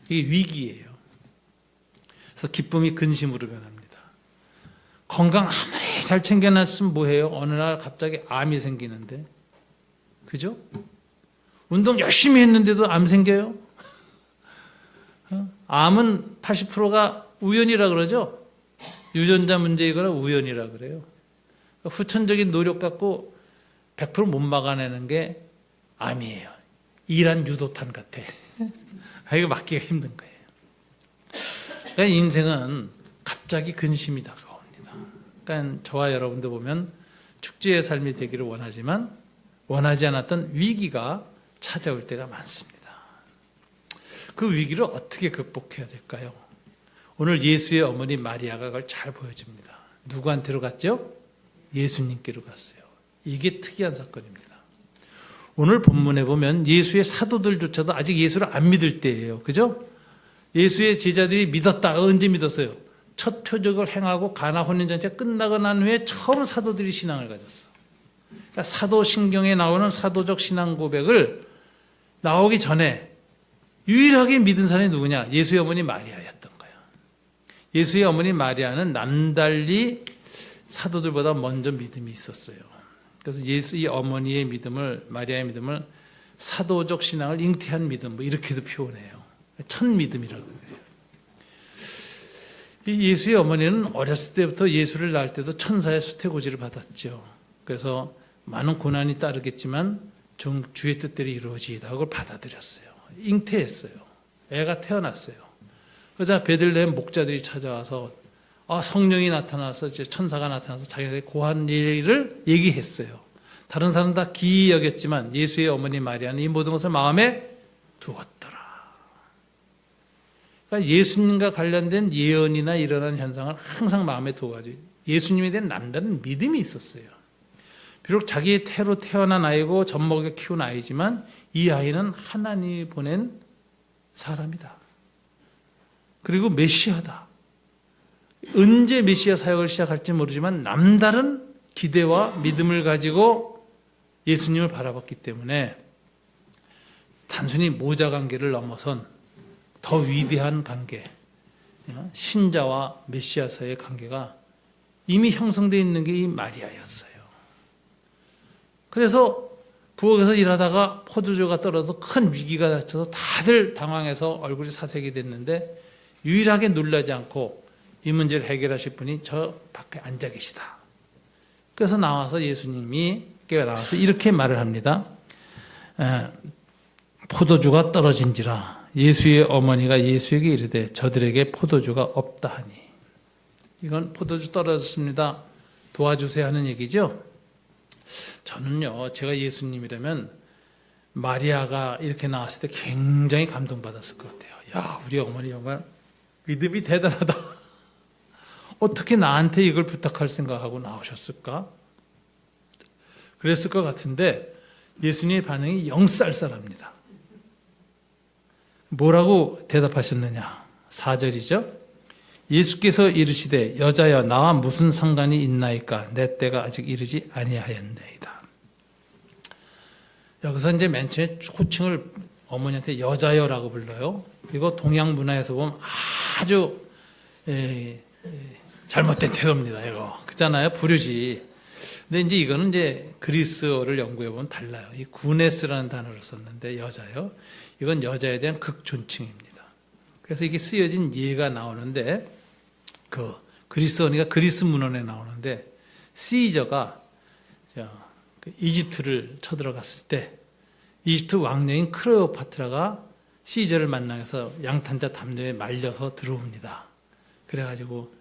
이게 위기예요. 그래서 기쁨이 근심으로 변합니다. 건강 아무리 잘 챙겨놨으면 뭐해요? 어느 날 갑자기 암이 생기는데, 그죠? 운동 열심히 했는데도 암 생겨요? 암은 80%가 우연이라 그러죠? 유전자 문제이거나 우연이라 그래요. 후천적인 노력 갖고 100% 못 막아내는 게 암이에요. 이란 유도탄 같아. 이거 막기가 힘든 거예요. 그러니까 인생은 갑자기 근심이 다가옵니다. 그러니까 저와 여러분도 보면 축제의 삶이 되기를 원하지만 원하지 않았던 위기가 찾아올 때가 많습니다. 그 위기를 어떻게 극복해야 될까요? 오늘 예수의 어머니 마리아가 그걸 잘 보여줍니다. 누구한테로 갔죠? 예수님께로 갔어요. 이게 특이한 사건입니다. 오늘 본문에 보면 예수의 사도들조차도 아직 예수를 안 믿을 때예요. 그죠? 예수의 제자들이 믿었다. 언제 믿었어요? 첫 표적을 행하고 가나 혼인잔치가 끝나고 난 후에 처음 사도들이 신앙을 가졌어. 그러니까 사도신경에 나오는 사도적 신앙 고백을 나오기 전에 유일하게 믿은 사람이 누구냐? 예수의 어머니 마리아였던 거야. 예수의 어머니 마리아는 남달리 사도들보다 먼저 믿음이 있었어요. 그래서 예수의 어머니의 믿음을, 마리아의 믿음을 사도적 신앙을 잉태한 믿음, 뭐 이렇게도 표현해요. 첫 믿음이라고 해요. 이 예수의 어머니는 어렸을 때부터 예수를 낳을 때도 천사의 수태고지를 받았죠. 그래서 많은 고난이 따르겠지만 주의 뜻대로 이루어지이다. 그걸 받아들였어요. 잉태했어요. 애가 태어났어요. 그러자 베들레헴 목자들이 찾아와서 성령이 나타나서 이제 천사가 나타나서 자기네들이 고한 일을 얘기했어요. 다른 사람 다 기이 여겼지만 예수의 어머니 마리아는 이 모든 것을 마음에 두었더라. 그러니까 예수님과 관련된 예언이나 일어난 현상을 항상 마음에 두어가지고 예수님에 대한 남다른 믿음이 있었어요. 비록 자기의 태로 태어난 아이고 젖먹여 키운 아이지만 이 아이는 하나님이 보낸 사람이다. 그리고 메시아다. 언제 메시아 사역을 시작할지 모르지만 남다른 기대와 믿음을 가지고 예수님을 바라봤기 때문에 단순히 모자 관계를 넘어선 더 위대한 관계, 신자와 메시아 사이의 관계가 이미 형성되어 있는 게 이 마리아였어요. 그래서 부엌에서 일하다가 포도주가 떨어져서 큰 위기가 닥쳐서 다들 당황해서 얼굴이 사색이 됐는데 유일하게 놀라지 않고 이 문제를 해결하실 분이 저 밖에 앉아 계시다. 그래서 나와서 예수님이 나와서 이렇게 말을 합니다. 포도주가 떨어진지라. 예수의 어머니가 예수에게 이르되 저들에게 포도주가 없다 하니. 이건 포도주 떨어졌습니다. 도와주세요 하는 얘기죠. 저는요, 제가 예수님이라면 마리아가 이렇게 나왔을 때 굉장히 감동받았을 것 같아요. 야, 우리 어머니 정말 믿음이 대단하다. 어떻게 나한테 이걸 부탁할 생각하고 나오셨을까? 그랬을 것 같은데 예수님의 반응이 영쌀쌀합니다. 뭐라고 대답하셨느냐? 4절이죠. 예수께서 이르시되 여자여 나와 무슨 상관이 있나이까? 내 때가 아직 이르지 아니하였나이다. 여기서 이제 맨 처음에 호칭을 어머니한테 여자여라고 불러요. 그리고 동양 문화에서 보면 아주 잘못된 태도입니다. 이거 그잖아요. 부르지. 근데 이제 이거는 이제 그리스어를 연구해 보면 달라요. 이 구네스라는 단어를 썼는데 여자요. 이건 여자에 대한 극존칭입니다. 그래서 이게 쓰여진 예가 나오는데 그 그리스어니까 그리스 문헌에 나오는데 시저가 이집트를 쳐들어갔을 때 이집트 왕녀인 클레오파트라가 시저를 만나서 양탄자 담요에 말려서 들어옵니다. 그래가지고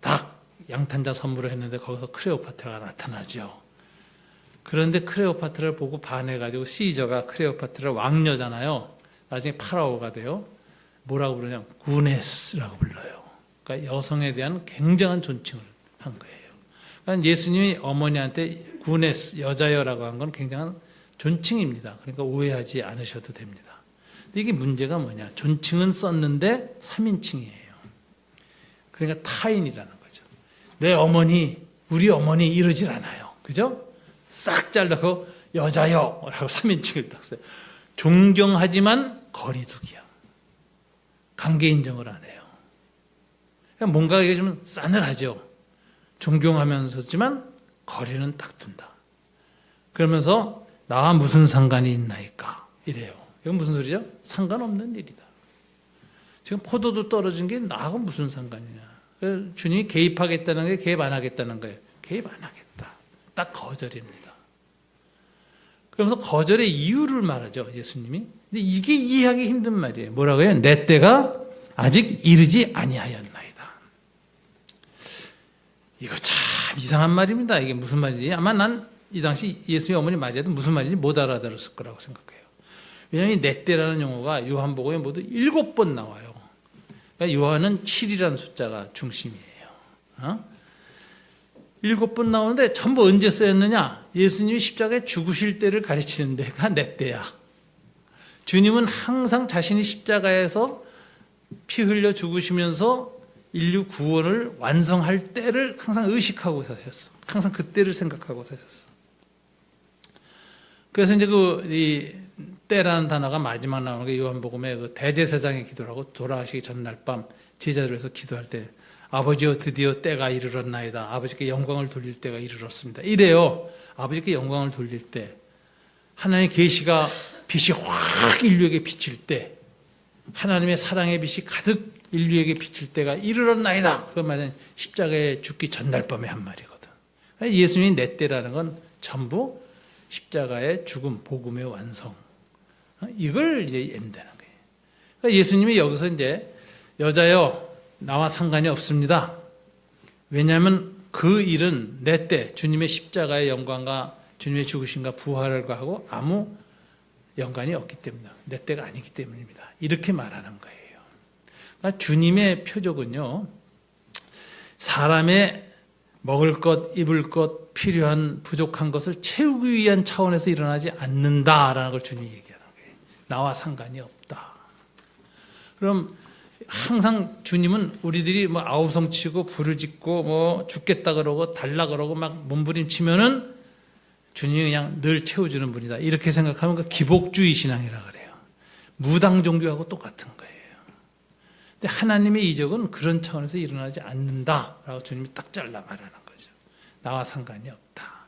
닭 양탄자 선물을 했는데 거기서 클레오파트라가 나타나죠. 그런데 클레오파트라를 보고 반해가지고 시저가 클레오파트라 왕녀잖아요. 나중에 파라오가 돼요. 뭐라고 부르냐면 구네스라고 불러요. 그러니까 여성에 대한 굉장한 존칭을 한 거예요. 그러니까 예수님이 어머니한테 구네스, 여자여라고 한 건 굉장한 존칭입니다. 그러니까 오해하지 않으셔도 됩니다. 근데 이게 문제가 뭐냐? 존칭은 썼는데 3인칭이에요. 그러니까 타인이라는 거죠. 내 어머니, 우리 어머니 이러질 않아요. 그죠? 싹 잘라고 여자여 라고 3인칭을 딱 써요. 존경하지만 거리두기야. 관계 인정을 안 해요. 그러니까 뭔가 이게 좀 싸늘하죠. 존경하면서지만 거리는 딱 둔다. 그러면서 나와 무슨 상관이 있나이까 이래요. 이건 무슨 소리죠? 상관없는 일이다. 지금 포도도 떨어진 게 나하고 무슨 상관이냐. 주님이 개입하겠다는 게 개입 안 하겠다는 거예요. 개입 안 하겠다. 딱 거절입니다. 그러면서 거절의 이유를 말하죠. 예수님이. 근데 이게 이해하기 힘든 말이에요. 뭐라고 해요? 내 때가 아직 이르지 아니하였나이다. 이거 참 이상한 말입니다. 이게 무슨 말이지? 아마 난 이 당시 예수님 어머니 맞이해도 무슨 말인지 못 알아들었을 거라고 생각해요. 왜냐하면 내 때라는 용어가 요한복음에 모두 7번 나와요. 그러니까 요한은 7이라는 숫자가 중심이에요. 7번 나오는데 전부 언제 쓰였느냐? 예수님이 십자가에 죽으실 때를 가르치는 데가 내 때야. 주님은 항상 자신이 십자가에서 피 흘려 죽으시면서 인류 구원을 완성할 때를 항상 의식하고 사셨어. 항상 그때를 생각하고 사셨어. 그래서 이제 이 때라는 단어가 마지막 나오는 게 요한복음에 그 대제사장의 기도라고 돌아가시기 전날 밤 제자들에서 기도할 때 아버지여 드디어 때가 이르렀나이다. 아버지께 영광을 돌릴 때가 이르렀습니다. 이래요. 아버지께 영광을 돌릴 때 하나님의 계시가 빛이 확 인류에게 비칠 때 하나님의 사랑의 빛이 가득 인류에게 비칠 때가 이르렀나이다. 그 말은 십자가에 죽기 전날 밤의 한 말이거든. 예수님이 내 때라는 건 전부 십자가의 죽음, 복음의 완성. 이걸 이제 엔다는 거예요. 그러니까 예수님이 여기서 이제 여자여 나와 상관이 없습니다. 왜냐하면 그 일은 내 때 주님의 십자가의 영광과 주님의 죽으심과 부활과 하고 아무 연관이 없기 때문이다. 내 때가 아니기 때문입니다. 이렇게 말하는 거예요. 그러니까 주님의 표적은요, 사람의 먹을 것, 입을 것, 필요한 부족한 것을 채우기 위한 차원에서 일어나지 않는다라는 걸 주님이 얘기하는 거예요. 나와 상관이 없다. 그럼 항상 주님은 우리들이 뭐 아우성치고 부르짖고 뭐 죽겠다 그러고 달라 그러고 막 몸부림치면은 주님이 그냥 늘 채워주는 분이다. 이렇게 생각하면 그 기복주의 신앙이라 그래요. 무당 종교하고 똑같은 거예요. 근데 하나님의 이적은 그런 차원에서 일어나지 않는다라고 주님이 딱 잘라 말하는 거죠. 나와 상관이 없다.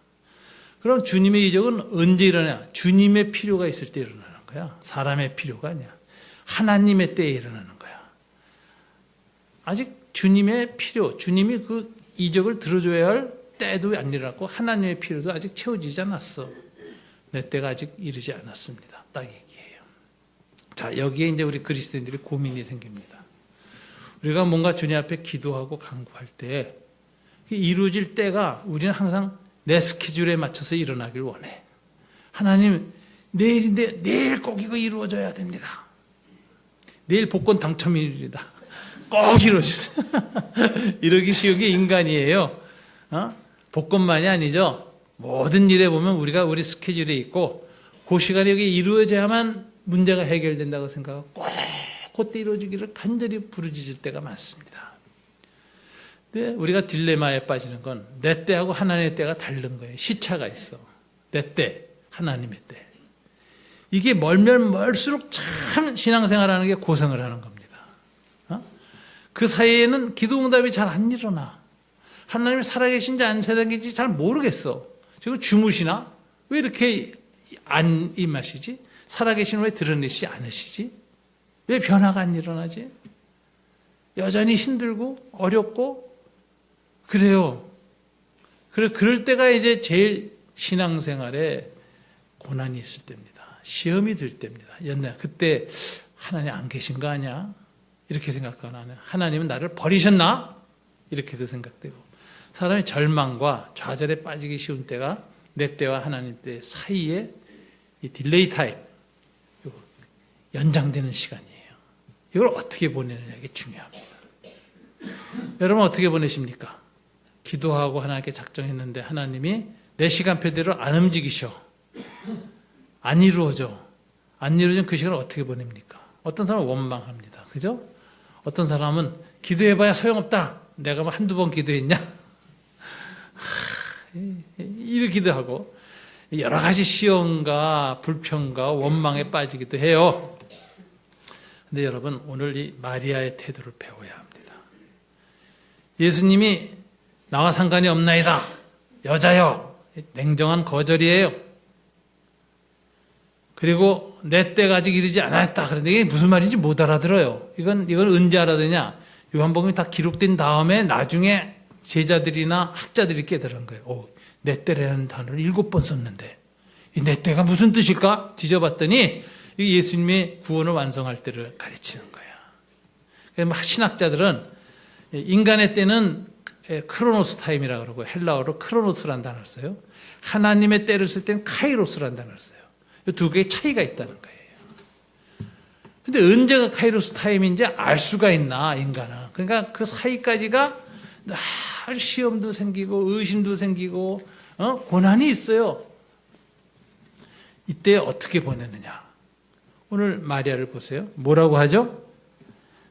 그럼 주님의 이적은 언제 일어나냐? 주님의 필요가 있을 때 일어나는 거야. 사람의 필요가 아니야. 하나님의 때에 일어나는 거야. 아직 주님의 필요, 주님이 그 이적을 들어줘야 할 때도 안 일어났고 하나님의 필요도 아직 채워지지 않았어. 내 때가 아직 이르지 않았습니다. 딱 얘기해요. 자, 여기에 이제 우리 그리스도인들이 고민이 생깁니다. 우리가 뭔가 주님 앞에 기도하고 간구할 때 이루어질 때가 우리는 항상 내 스케줄에 맞춰서 일어나길 원해. 하나님, 내일인데 내일 꼭 이거 이루어져야 됩니다. 내일 복권 당첨일이다. 꼭 이루어주세요. 이러기 쉬운 게 인간이에요. 복권만이 아니죠. 모든 일에 보면 우리가 우리 스케줄에 있고 그 시간에 여기 이루어져야만 문제가 해결된다고 생각하고 꼭 그때 이루어지기를 간절히 부르짖을 때가 많습니다. 근데 우리가 딜레마에 빠지는 건 내 때하고 하나님의 때가 다른 거예요. 시차가 있어. 내 때, 하나님의 때. 이게 멀면 멀수록 참 신앙생활하는 게 고생을 하는 겁니다. 그 사이에는 기도응답이 잘 안 일어나. 하나님이 살아계신지 안 살아계신지 잘 모르겠어. 지금 주무시나? 왜 이렇게 안 임하시지? 살아계시는 왜 드러내시지 않으시지? 왜 변화가 안 일어나지? 여전히 힘들고 어렵고 그래요. 그럴 때가 이제 제일 신앙생활에 고난이 있을 때입니다. 시험이 들 때입니다. 옛날 그때 하나님 안 계신 거 아니야? 이렇게 생각하나? 하나님은 나를 버리셨나? 이렇게도 생각되고 사람의 절망과 좌절에 빠지기 쉬운 때가 내 때와 하나님 때 사이에 이 딜레이 타임, 연장되는 시간이에요. 이걸 어떻게 보내느냐 이게 중요합니다. 여러분 어떻게 보내십니까? 기도하고 하나님께 작정했는데 하나님이 내 시간표대로 안 움직이셔. 안 이루어져. 안 이루어진 그 시간을 어떻게 보냅니까? 어떤 사람은 원망합니다. 그죠? 어떤 사람은 기도해봐야 소용없다. 내가 뭐 한두 번 기도했냐? 이렇게 기도하고 여러 가지 시험과 불평과 원망에 빠지기도 해요. 근데 여러분 오늘 이 마리아의 태도를 배워야 합니다. 예수님이 나와 상관이 없나이다. 여자여. 냉정한 거절이에요. 그리고 내 때가 아직 이르지 않았다. 그런데 이게 무슨 말인지 못 알아들어요. 이건 언제 알아듣냐? 요한복음이 다 기록된 다음에 나중에 제자들이나 학자들이 깨달은 거예요. 내 때라는 단어를 7번 썼는데 이 내 때가 무슨 뜻일까? 뒤져봤더니 예수님의 구원을 완성할 때를 가르치는 거야. 신학자들은 인간의 때는 크로노스 타임이라고 그러고 헬라어로 크로노스라는 단어를 써요. 하나님의 때를 쓸 때는 카이로스라는 단어를 써요. 이 두 개의 차이가 있다는 거예요. 근데 언제가 카이로스 타임인지 알 수가 있나, 인간은. 그러니까 그 사이까지가 늘 시험도 생기고 의심도 생기고 고난이 있어요. 이때 어떻게 보내느냐. 오늘 마리아를 보세요. 뭐라고 하죠?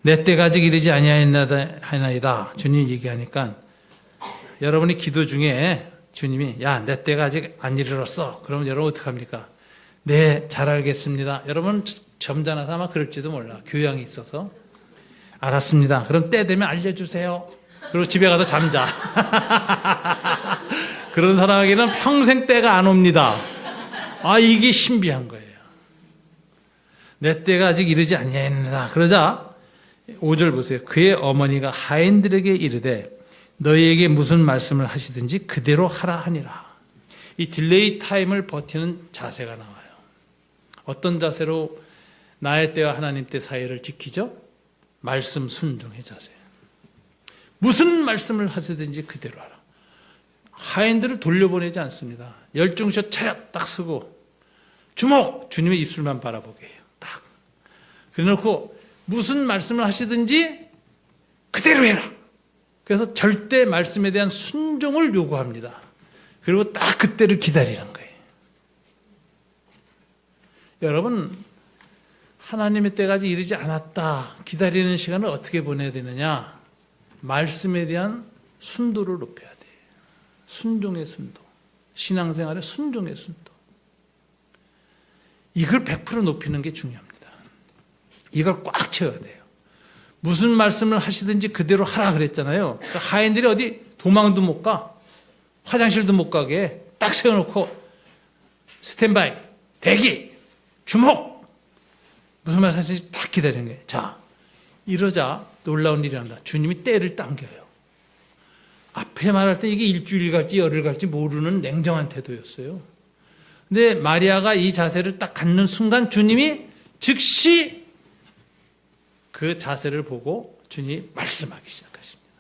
내 때가 아직 이르지 아니하나이다. 주님이 얘기하니까 여러분이 기도 중에 주님이 야, 내 때가 아직 안 이르렀어. 그러면 여러분 어떡합니까? 네, 잘 알겠습니다. 여러분 점잖아서 아마 그럴지도 몰라. 교양이 있어서. 알았습니다. 그럼 때 되면 알려주세요. 그리고 집에 가서 잠자. 그런 사람에게는 평생 때가 안 옵니다. 아, 이게 신비한 거예요. 내 때가 아직 이르지 아니하였느니라. 그러자 5절 보세요. 그의 어머니가 하인들에게 이르되 너희에게 무슨 말씀을 하시든지 그대로 하라 하니라. 이 딜레이 타임을 버티는 자세가 나와요. 어떤 자세로 나의 때와 하나님 때 사이를 지키죠? 말씀 순종의 자세. 무슨 말씀을 하시든지 그대로 하라. 하인들을 돌려보내지 않습니다. 열중셔 차렷 딱 서고 주목! 주님의 입술만 바라보게 해요. 딱. 그래놓고 무슨 말씀을 하시든지 그대로 해라. 그래서 절대 말씀에 대한 순종을 요구합니다. 그리고 딱 그때를 기다리는 거예요. 여러분, 하나님의 때까지 이르지 않았다. 기다리는 시간을 어떻게 보내야 되느냐? 말씀에 대한 순도를 높여야 돼요. 순종의 순도. 신앙생활의 순종의 순도. 이걸 100% 높이는 게 중요합니다. 이걸 꽉 채워야 돼요. 무슨 말씀을 하시든지 그대로 하라 그랬잖아요. 그러니까 하인들이 어디 도망도 못 가. 화장실도 못 가게 딱 세워놓고 스탠바이, 대기, 주목! 무슨 말 하시는지 딱 기다리는 거예요. 자, 이러자 놀라운 일이 납니다. 주님이 때를 당겨요. 앞에 말할 때 이게 일주일 갈지 열흘 갈지 모르는 냉정한 태도였어요. 근데 마리아가 이 자세를 딱 갖는 순간 주님이 즉시 그 자세를 보고 주님이 말씀하기 시작하십니다.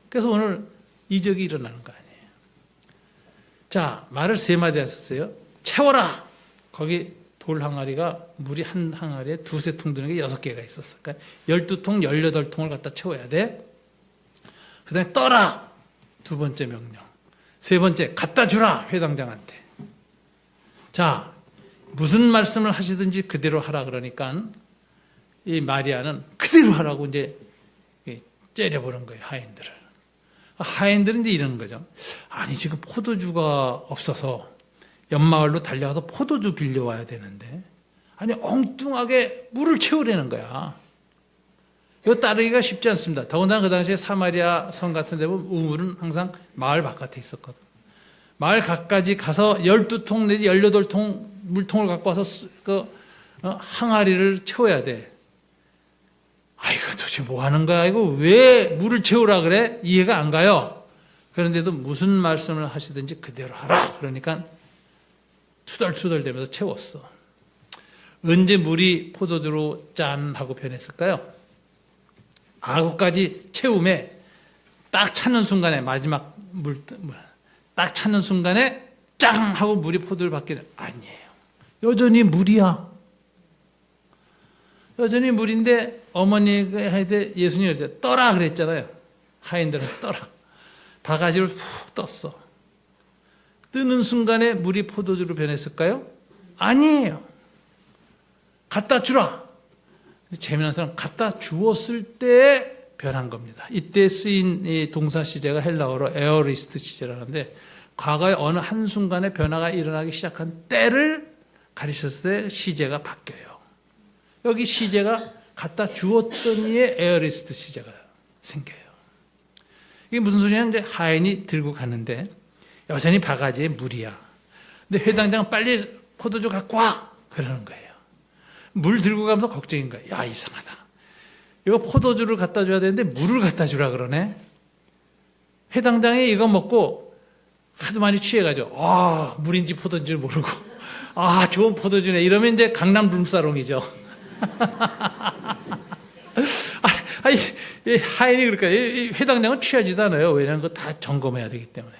그래서 오늘 이적이 일어나는 거 아니에요. 자, 말을 3마디 하셨어요. 채워라! 거기 돌 항아리가 물이 한 항아리에 2-3통 드는 게 6개가 있었어요. 그러니까 12통, 18통을 갖다 채워야 돼. 그 다음에 떠라! 2번째 명령. 3번째, 갖다 주라! 회당장한테. 자, 무슨 말씀을 하시든지 그대로 하라 그러니까 이 마리아는 그대로 하라고 이제 째려보는 거예요, 하인들을. 하인들은 이제 이러는 거죠. 아니, 지금 포도주가 없어서 옆마을로 달려가서 포도주 빌려와야 되는데, 아니, 엉뚱하게 물을 채우려는 거야. 이거 따르기가 쉽지 않습니다. 더군다나 그 당시에 사마리아 성 같은 데 보면 우물은 항상 마을 바깥에 있었거든. 마을 갖까지 가서 12통 내지 18통 물통을 갖고 와서 항아리를 채워야 돼. 아, 이거 도대체 뭐 하는 거야? 이거 왜 물을 채우라 그래? 이해가 안 가요. 그런데도 무슨 말씀을 하시든지 그대로 하라. 그러니까 투덜투덜 대면서 채웠어. 언제 물이 포도주로 짠 하고 변했을까요? 아구까지 채움에 딱 차는 순간에 마지막 딱 차는 순간에 짱 하고 물이 포도를 바뀌는 아니에요. 여전히 물이야. 여전히 물인데 어머니가 할 때 예수님이 그랬죠. 떠라 그랬잖아요. 하인들은 떠라. 바가지를 훅 떴어. 뜨는 순간에 물이 포도주로 변했을까요? 아니에요. 갖다 주라. 재미난 사람 갖다 주었을 때 변한 겁니다. 이때 쓰인 이 동사 시제가 헬라어로 에어리스트 시제라는데 과거에 어느 한순간에 변화가 일어나기 시작한 때를 가리켰을 때 시제가 바뀌어요. 여기 시제가 갖다 주었더니의 에어리스트 시제가 생겨요. 이게 무슨 소리냐면 이제 하인이 들고 가는데 여전히 바가지에 물이야. 근데 회당장 빨리 포도주 갖고 와! 그러는 거예요. 물 들고 가면서 걱정인 거예요. 야, 이상하다. 이거 포도주를 갖다 줘야 되는데 물을 갖다 주라 그러네. 회당장이 이거 먹고 하도 많이 취해가지고 물인지 포도인지 모르고 좋은 포도주네. 이러면 이제 강남 룸사롱이죠. 이 하인이 그러니까 이 회당장은 취하지도 않아요. 왜냐하면 그거 다 점검해야 되기 때문에.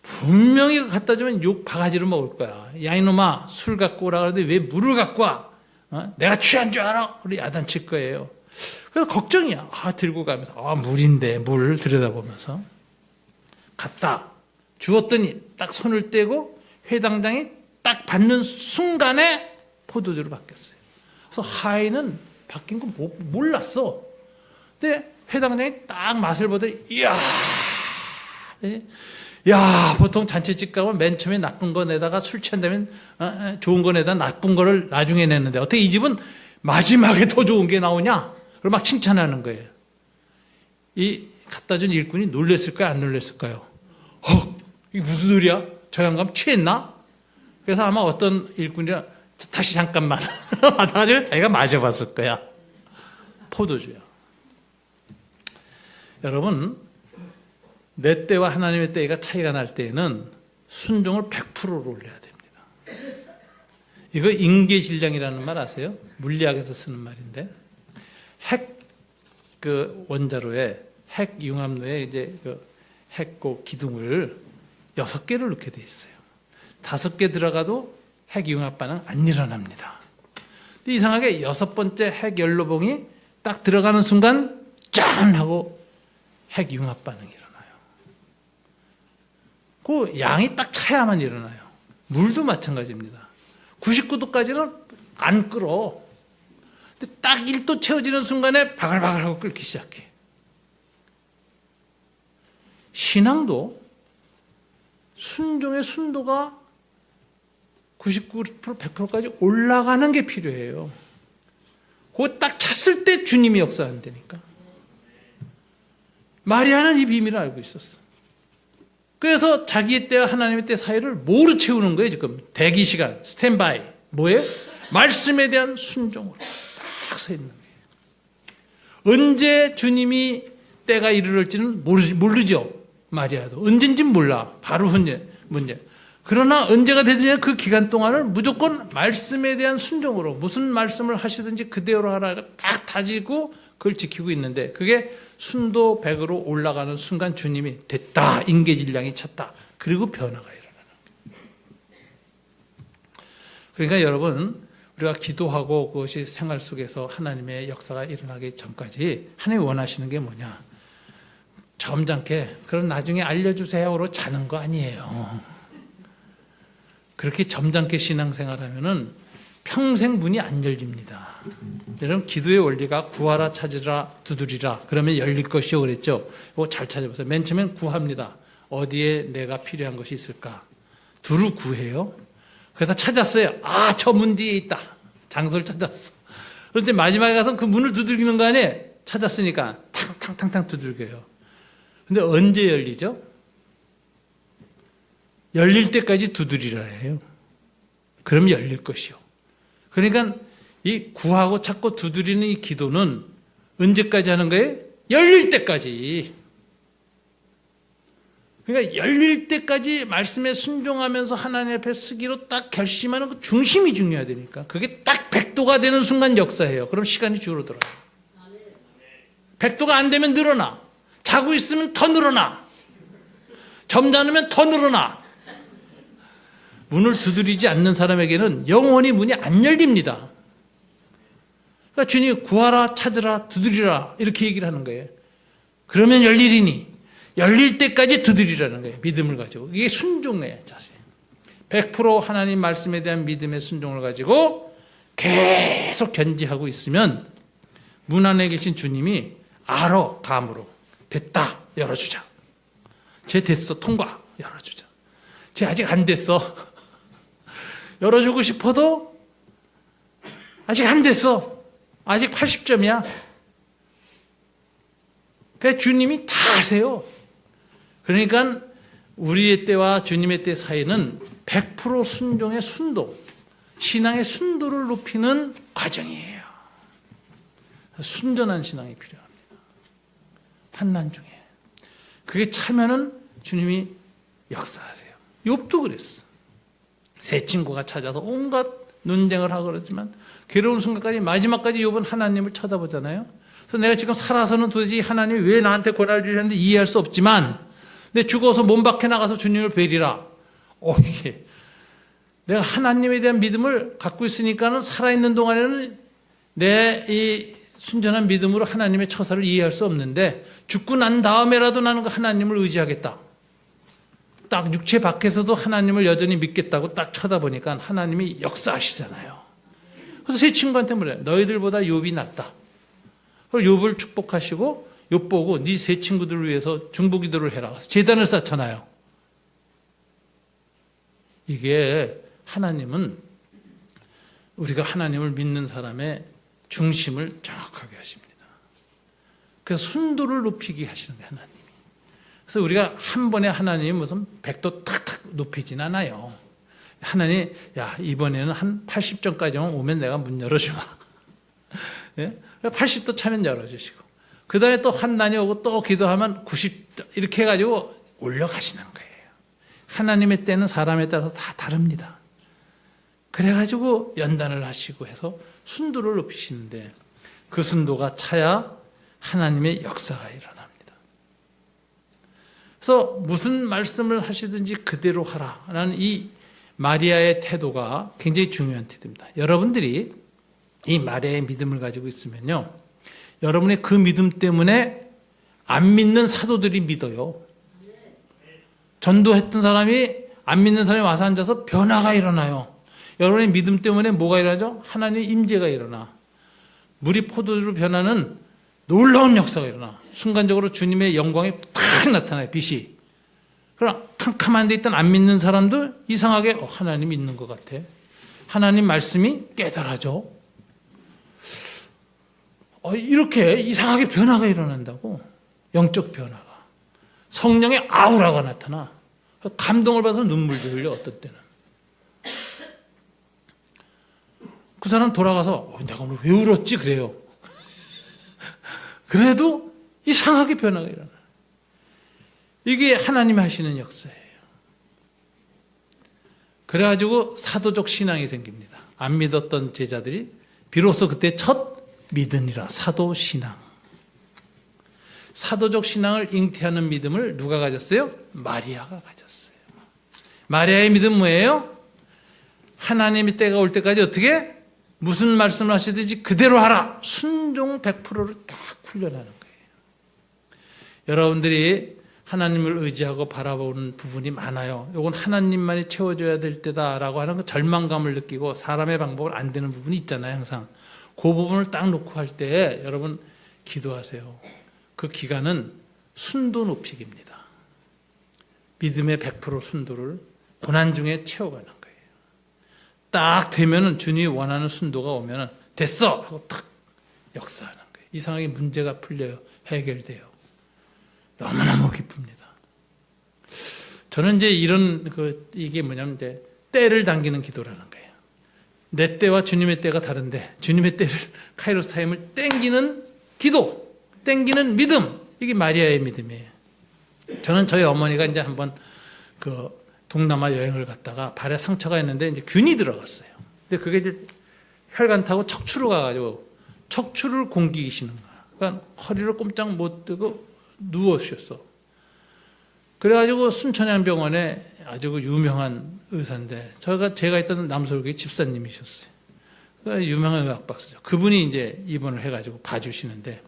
분명히 갖다 주면 욕 바가지로 먹을 거야. 야 이놈아 술 갖고 오라 그러는데 왜 물을 갖고 와? 내가 취한 줄 알아? 우리 야단칠 거예요. 그래서 걱정이야. 들고 가면서 물인데 물 들여다보면서 갔다 주었더니 딱 손을 떼고 회당장이 딱 받는 순간에 포도주로 바뀌었어요. 그래서 하인은 바뀐 거 몰랐어. 근데 회당장이 딱 맛을 보더니 야, 보통 잔치집 가면 맨 처음에 나쁜 거 내다가 술 취한다면 좋은 거 내다 나쁜 거를 나중에 내는데 어떻게 이 집은 마지막에 더 좋은 게 나오냐? 그걸 막 칭찬하는 거예요. 이 갖다 준 일꾼이 놀랬을까요? 안 놀랬을까요? 이게 무슨 소리야? 저 양감 취했나? 그래서 아마 어떤 일꾼이라 다시 잠깐만 받아가지고 자기가 마셔봤을 거야. 포도주야. 여러분, 내 때와 하나님의 때가 차이가 날 때에는 순종을 100%로 올려야 됩니다. 이거 인계질량이라는 말 아세요? 물리학에서 쓰는 말인데 핵 원자로에 핵 융합로에 이제 핵고 기둥을 6개를 넣게 돼 있어요. 5개 들어가도 핵 융합 반응 안 일어납니다. 근데 이상하게 6번째 핵 연료봉이 딱 들어가는 순간 짠 하고 핵 융합 반응이 일어나요. 그 양이 딱 차야만 일어나요. 물도 마찬가지입니다. 99도까지는 안 끓어. 근데 딱 1도 채워지는 순간에 바글바글하고 끓기 시작해. 신앙도 순종의 순도가 99%, 100%까지 올라가는 게 필요해요. 그거 딱 찼을 때 주님이 역사한다니까. 마리아는 이 비밀을 알고 있었어. 그래서 자기의 때와 하나님의 때 사이를 뭐로 채우는 거예요, 지금? 대기 시간, 스탠바이. 뭐예요? 말씀에 대한 순종으로 딱 서 있는 거예요. 언제 주님이 때가 이르를지는 모르죠. 마리아도. 언젠진 몰라. 바로 문제. 그러나 언제가 되든지 그 기간 동안을 무조건 말씀에 대한 순종으로 무슨 말씀을 하시든지 그대로 하라 딱 다지고 그걸 지키고 있는데 그게 순도 100으로 올라가는 순간 주님이 됐다. 인계질량이 찼다. 그리고 변화가 일어나는 거예요. 그러니까 여러분 우리가 기도하고 그것이 생활 속에서 하나님의 역사가 일어나기 전까지 하나님이 원하시는 게 뭐냐. 점잖게 그럼 나중에 알려주세요로 자는 거 아니에요. 그렇게 점잖게 신앙생활하면은 평생 문이 안 열립니다. 여러분 기도의 원리가 구하라 찾으라 두드리라 그러면 열릴 것이요 그랬죠. 이거 잘 찾아보세요. 맨 처음엔 구합니다. 어디에 내가 필요한 것이 있을까? 두루 구해요. 그래서 찾았어요. 저 문 뒤에 있다. 장소를 찾았어. 그런데 마지막에 가서 그 문을 두들기는 거 아니에요. 찾았으니까 탕탕탕탕 두들겨요. 근데 언제 열리죠? 열릴 때까지 두드리라 해요. 그럼 열릴 것이요. 그러니까 이 구하고 찾고 두드리는 이 기도는 언제까지 하는 거예요? 열릴 때까지. 그러니까 열릴 때까지 말씀에 순종하면서 하나님 앞에 쓰기로 딱 결심하는 그 중심이 중요하다니까. 그게 딱 100도가 되는 순간 역사해요. 그럼 시간이 줄어들어요. 100도가 안 되면 늘어나. 자고 있으면 더 늘어나. 점잖으면 더 늘어나. 문을 두드리지 않는 사람에게는 영원히 문이 안 열립니다. 그러니까 주님이 구하라 찾으라 두드리라 이렇게 얘기를 하는 거예요. 그러면 열리리니 열릴 때까지 두드리라는 거예요. 믿음을 가지고. 이게 순종의 자세. 100% 하나님 말씀에 대한 믿음의 순종을 가지고 계속 견지하고 있으면 문 안에 계신 주님이 알아 감으로 됐다 열어주자. 쟤 됐어 통과 열어주자. 쟤 아직 안 됐어. 열어주고 싶어도 아직 안 됐어. 아직 80점이야. 그러니까 주님이 다 아세요. 그러니까 우리의 때와 주님의 때 사이는 100% 순종의 순도, 신앙의 순도를 높이는 과정이에요. 순전한 신앙이 필요합니다. 환난 중에. 그게 차면은 주님이 역사하세요. 욥도 그랬어. 새 친구가 찾아서 온갖 논쟁을 하고 그러지만 괴로운 순간까지 마지막까지 욥은 하나님을 쳐다보잖아요. 그래서 내가 지금 살아서는 도대체 하나님이 왜 나한테 고난을 주셨는지 이해할 수 없지만, 내 죽어서 몸 밖에 나가서 주님을 뵈리라. 이게 내가 하나님에 대한 믿음을 갖고 있으니까는 살아있는 동안에는 내 이 순전한 믿음으로 하나님의 처사를 이해할 수 없는데, 죽고 난 다음에라도 나는 그 하나님을 의지하겠다. 딱 육체 밖에서도 하나님을 여전히 믿겠다고 딱 쳐다보니까 하나님이 역사하시잖아요. 그래서 세 친구한테 물어요. 너희들보다 욥이 낫다. 그리고 욥을 축복하시고 욥 보고 네 세 친구들을 위해서 중보기도를 해라. 그래서 제단을 쌓잖아요. 이게 하나님은 우리가 하나님을 믿는 사람의 중심을 정확하게 하십니다. 그래서 순도를 높이게 하시는 거예요, 하나님이. 그래서 우리가 한 번에 하나님이 무슨 100도 탁탁 높이진 않아요. 하나님, 야, 이번에는 한 80점까지만 오면 내가 문 열어주마. 예? 80도 차면 열어주시고, 그 다음에 또 환난이 오고 또 기도하면 90도, 이렇게 해가지고 올려가시는 거예요. 하나님의 때는 사람에 따라서 다 다릅니다. 그래가지고 연단을 하시고 해서 순도를 높이시는데, 그 순도가 차야 하나님의 역사가 일어납니다. 그래서 무슨 말씀을 하시든지 그대로 하라라는 이 마리아의 태도가 굉장히 중요한 태도입니다. 여러분들이 이 마리아의 믿음을 가지고 있으면요, 여러분의 그 믿음 때문에 안 믿는 사도들이 믿어요. 전도했던 사람이 안 믿는 사람이 와서 앉아서 변화가 일어나요. 여러분의 믿음 때문에 뭐가 일어나죠? 하나님의 임재가 일어나. 물이 포도주로 변하는 놀라운 역사가 일어나. 순간적으로 주님의 영광이 탁 나타나요, 빛이. 그러나 캄캄한 데 있던 안 믿는 사람도 이상하게 하나님 있는 것 같아. 하나님 말씀이 깨달아져. 이렇게 이상하게 변화가 일어난다고. 영적 변화가. 성령의 아우라가 나타나. 감동을 받아서 눈물도 흘려, 어떤 때는. 그 사람 돌아가서 내가 오늘 왜 울었지? 그래요. 그래도 이상하게 변화가 일어나요. 이게 하나님이 하시는 역사예요. 그래가지고 사도적 신앙이 생깁니다. 안 믿었던 제자들이 비로소 그때 첫 믿으니라. 사도 신앙. 사도적 신앙을 잉태하는 믿음을 누가 가졌어요? 마리아가 가졌어요. 마리아의 믿음 뭐예요? 하나님의 때가 올 때까지 어떻게? 무슨 말씀을 하시든지 그대로 하라. 순종 100%를 딱 훈련하는 거예요. 여러분들이 하나님을 의지하고 바라보는 부분이 많아요. 이건 하나님만이 채워줘야 될 때다라고 하는 그 절망감을 느끼고 사람의 방법을 안 되는 부분이 있잖아요, 항상. 그 부분을 딱 놓고 할 때 여러분 기도하세요. 그 기간은 순도 높이기입니다. 믿음의 100% 순도를 고난 중에 채워가는 거예요. 딱 되면은 주님이 원하는 순도가 오면은 됐어! 하고 탁 역사하는 거예요. 이상하게 문제가 풀려요. 해결돼요. 너무너무 기쁩니다. 저는 이제 이런 이게 뭐냐면 이제 때를 당기는 기도라는 거예요. 내 때와 주님의 때가 다른데 주님의 때를 카이로스 타임을 땡기는 기도, 땡기는 믿음, 이게 마리아의 믿음이에요. 저는 저희 어머니가 이제 한번 동남아 여행을 갔다가 발에 상처가 있는데 이제 균이 들어갔어요. 근데 그게 이제 혈관 타고 척추로 가가지고 척추를 공기시는 거야. 그러니까 허리를 꼼짝 못 뜨고 누워쉬었어. 그래가지고 순천향병원에 아주 유명한 의사인데 제가 있던 남서울교회 집사님이셨어요. 그러니까 유명한 의학 박사죠. 그분이 이제 입원을 해가지고 봐주시는데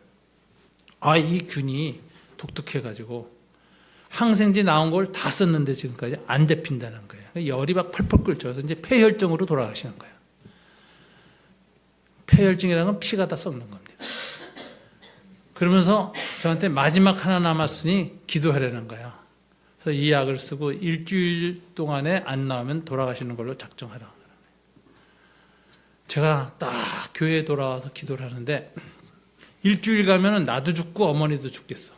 이 균이 독특해가지고 항생제 나온 걸 다 썼는데 지금까지 안 잡힌다는 거예요. 열이 막 펄펄 끓죠. 그래서 이제 폐혈증으로 돌아가시는 거예요. 폐혈증이라는 건 피가 다 썩는 겁니다. 그러면서 저한테 마지막 하나 남았으니 기도하려는 거야. 그래서 이 약을 쓰고 일주일 동안에 안 나오면 돌아가시는 걸로 작정하라. 제가 딱 교회에 돌아와서 기도를 하는데 일주일 가면은 나도 죽고 어머니도 죽겠어.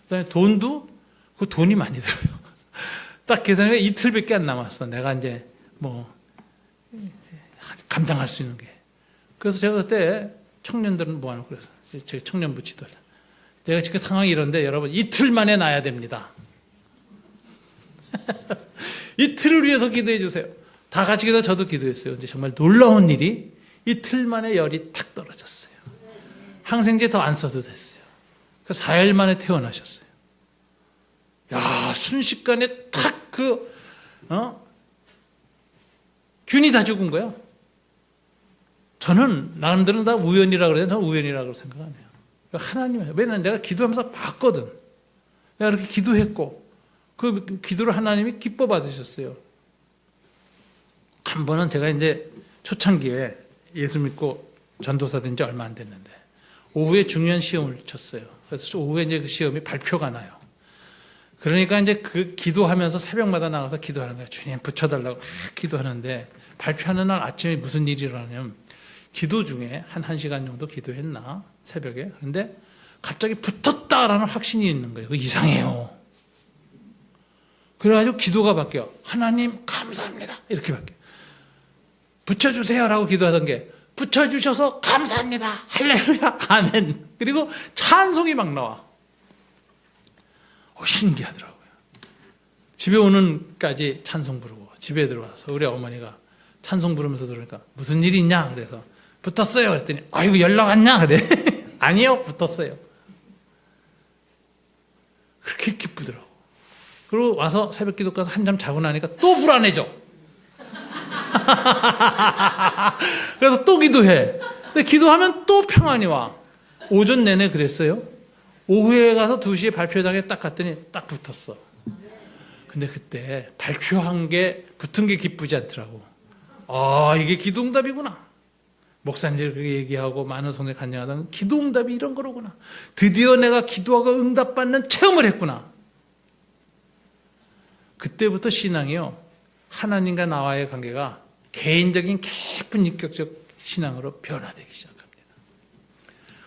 그다음에 그 돈이 많이 들어요. 딱 계산해 이틀밖에 안 남았어. 내가 이제 감당할 수 있는 게. 그래서 제가 그때 청년들은 뭐하노 그래서 제 청년부 지도자. 제가 지금 상황이 이런데 여러분 이틀 만에 나야 됩니다. 이틀을 위해서 기도해 주세요. 다 같이 기도 저도 기도했어요. 근데 정말 놀라운 일이 이틀 만에 열이 탁 떨어졌어요. 항생제 더 안 써도 됐어요. 그 4일 만에 퇴원하셨어요. 야, 순식간에 탁 균이 다 죽은 거야. 저는 나름대로 다 우연이라고 그래요. 저는 우연이라고 생각하네요. 하나님, 왜냐면 내가 기도하면서 봤거든. 내가 이렇게 기도했고 그 기도를 하나님이 기뻐 받으셨어요. 한 번은 제가 이제 초창기에 예수 믿고 전도사 된 지 얼마 안 됐는데 오후에 중요한 시험을 쳤어요. 그래서 오후에 이제 그 시험이 발표가 나요. 그러니까 이제 그 기도하면서 새벽마다 나가서 기도하는 거예요. 주님 붙여달라고 막 기도하는데 발표하는 날 아침에 무슨 일이 일어나냐면 기도 중에 한 1시간 정도 기도했나 새벽에. 그런데 갑자기 붙었다라는 확신이 있는 거예요. 이상해요. 그래가지고 기도가 바뀌어. 하나님 감사합니다. 이렇게 바뀌어. 붙여주세요라고 기도하던 게 붙여주셔서 감사합니다. 할렐루야. 아멘. 그리고 찬송이 막 나와. 신기하더라고요. 집에 오는까지 찬송 부르고 집에 들어와서 우리 어머니가 찬송 부르면서 들으니까 무슨 일이 있냐 그래서 붙었어요 그랬더니 아이고 연락 왔냐 그래. 아니요 붙었어요. 그렇게 기쁘더라고. 그리고 와서 새벽 기도 가서 한잠 자고 나니까 또 불안해져. 그래서 또 기도해. 근데 기도하면 또 평안이 와. 오전 내내 그랬어요. 오후에 가서 2시에 발표장에 딱 갔더니 딱 붙었어. 근데 그때 발표한 게 붙은 게 기쁘지 않더라고. 아, 이게 기도응답이구나. 목사님들 그렇게 얘기하고 많은 손에 간증하던 기도응답이 이런 거로구나. 드디어 내가 기도하고 응답받는 체험을 했구나. 그때부터 신앙이요, 하나님과 나와의 관계가 개인적인 깊은 인격적 신앙으로 변화되기 시작합니다.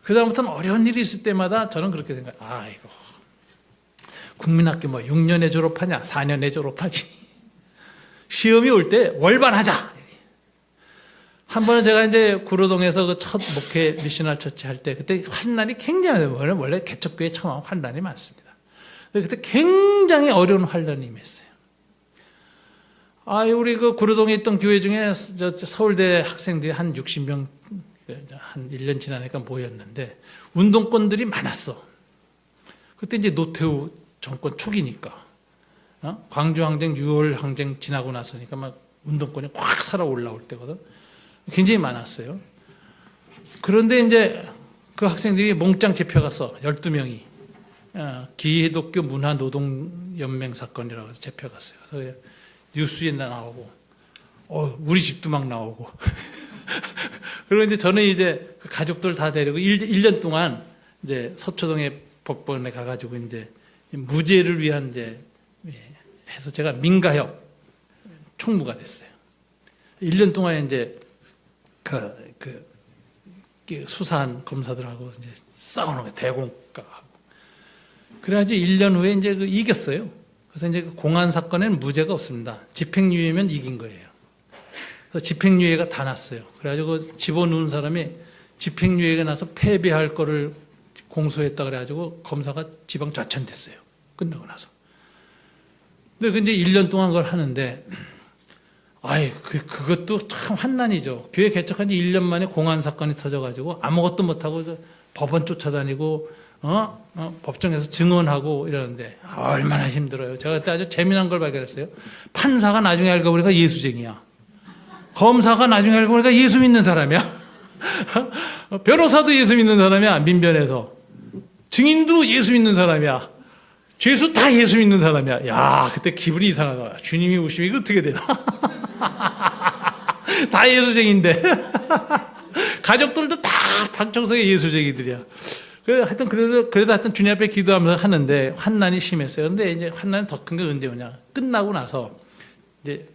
그 다음부터는 어려운 일이 있을 때마다 저는 그렇게 생각해요. 아이고, 국민학교 뭐 6년에 졸업하냐 4년에 졸업하지. 시험이 올 때 월반하자. 한 번은 제가 이제 구로동에서 그 첫 목회 미셔널 처치 할 때 그때 환난이 굉장히, 원래 개척교회 처음 하면 환난이 많습니다. 그때 굉장히 어려운 환난이 임했어요. 우리 그 구로동에 있던 교회 중에 서울대 학생들이 한 60명, 한 1년 지나니까 모였는데 운동권들이 많았어. 그때 이제 노태우 정권 초기니까, 광주항쟁, 6월 항쟁 지나고 나서니까 막 운동권이 확 살아 올라올 때거든. 굉장히 많았어요. 그런데 이제 그 학생들이 몽땅 잡혀갔어. 12명이. 기독교 문화노동연맹 사건이라고 해서 잡혀갔어요. 그래서 뉴스에 나오고, 우리 집도 막 나오고. 그리고 이제 저는 이제 그 가족들 다 데리고 1년 동안 이제 서초동의 법원에 가가지고 이제 무죄를 위한 이제 해서 제가 민가협 총무가 됐어요. 1년 동안 이제 그 수사한 검사들하고 이제 싸우는 거예요. 대공가하고. 그래가지고 1년 후에 이제 이겼어요. 그래서 이제 공안 사건에는 무죄가 없습니다. 집행유예면 이긴 거예요. 그래서 집행유예가 다 났어요. 그래가지고 집어넣은 사람이 집행유예가 나서 패배할 거를 공소했다 그래가지고 검사가 지방 좌천됐어요. 끝나고 나서. 근데 이제 1년 동안 그걸 하는데, 그것도 참 환난이죠. 교회 개척한 지 1년 만에 공안 사건이 터져가지고 아무것도 못하고 법원 쫓아다니고, 법정에서 증언하고 이러는데, 얼마나 힘들어요. 제가 그때 아주 재미난 걸 발견했어요. 판사가 나중에 알고 보니까 예수쟁이야. 검사가 나중에 알고 보니까 예수 믿는 사람이야. 변호사도 예수 믿는 사람이야, 민변에서. 증인도 예수 믿는 사람이야. 죄수 다 예수 믿는 사람이야. 야, 그때 기분이 이상하다. 주님이 오시면 이거 어떻게 되나? 다 예수쟁인데. 가족들도 다 박정석의 예수쟁이들이야. 그래도 하여튼 주님 앞에 기도하면서 하는데 환난이 심했어요. 그런데 이제 환난이 더 큰 게 언제 오냐? 끝나고 나서 이제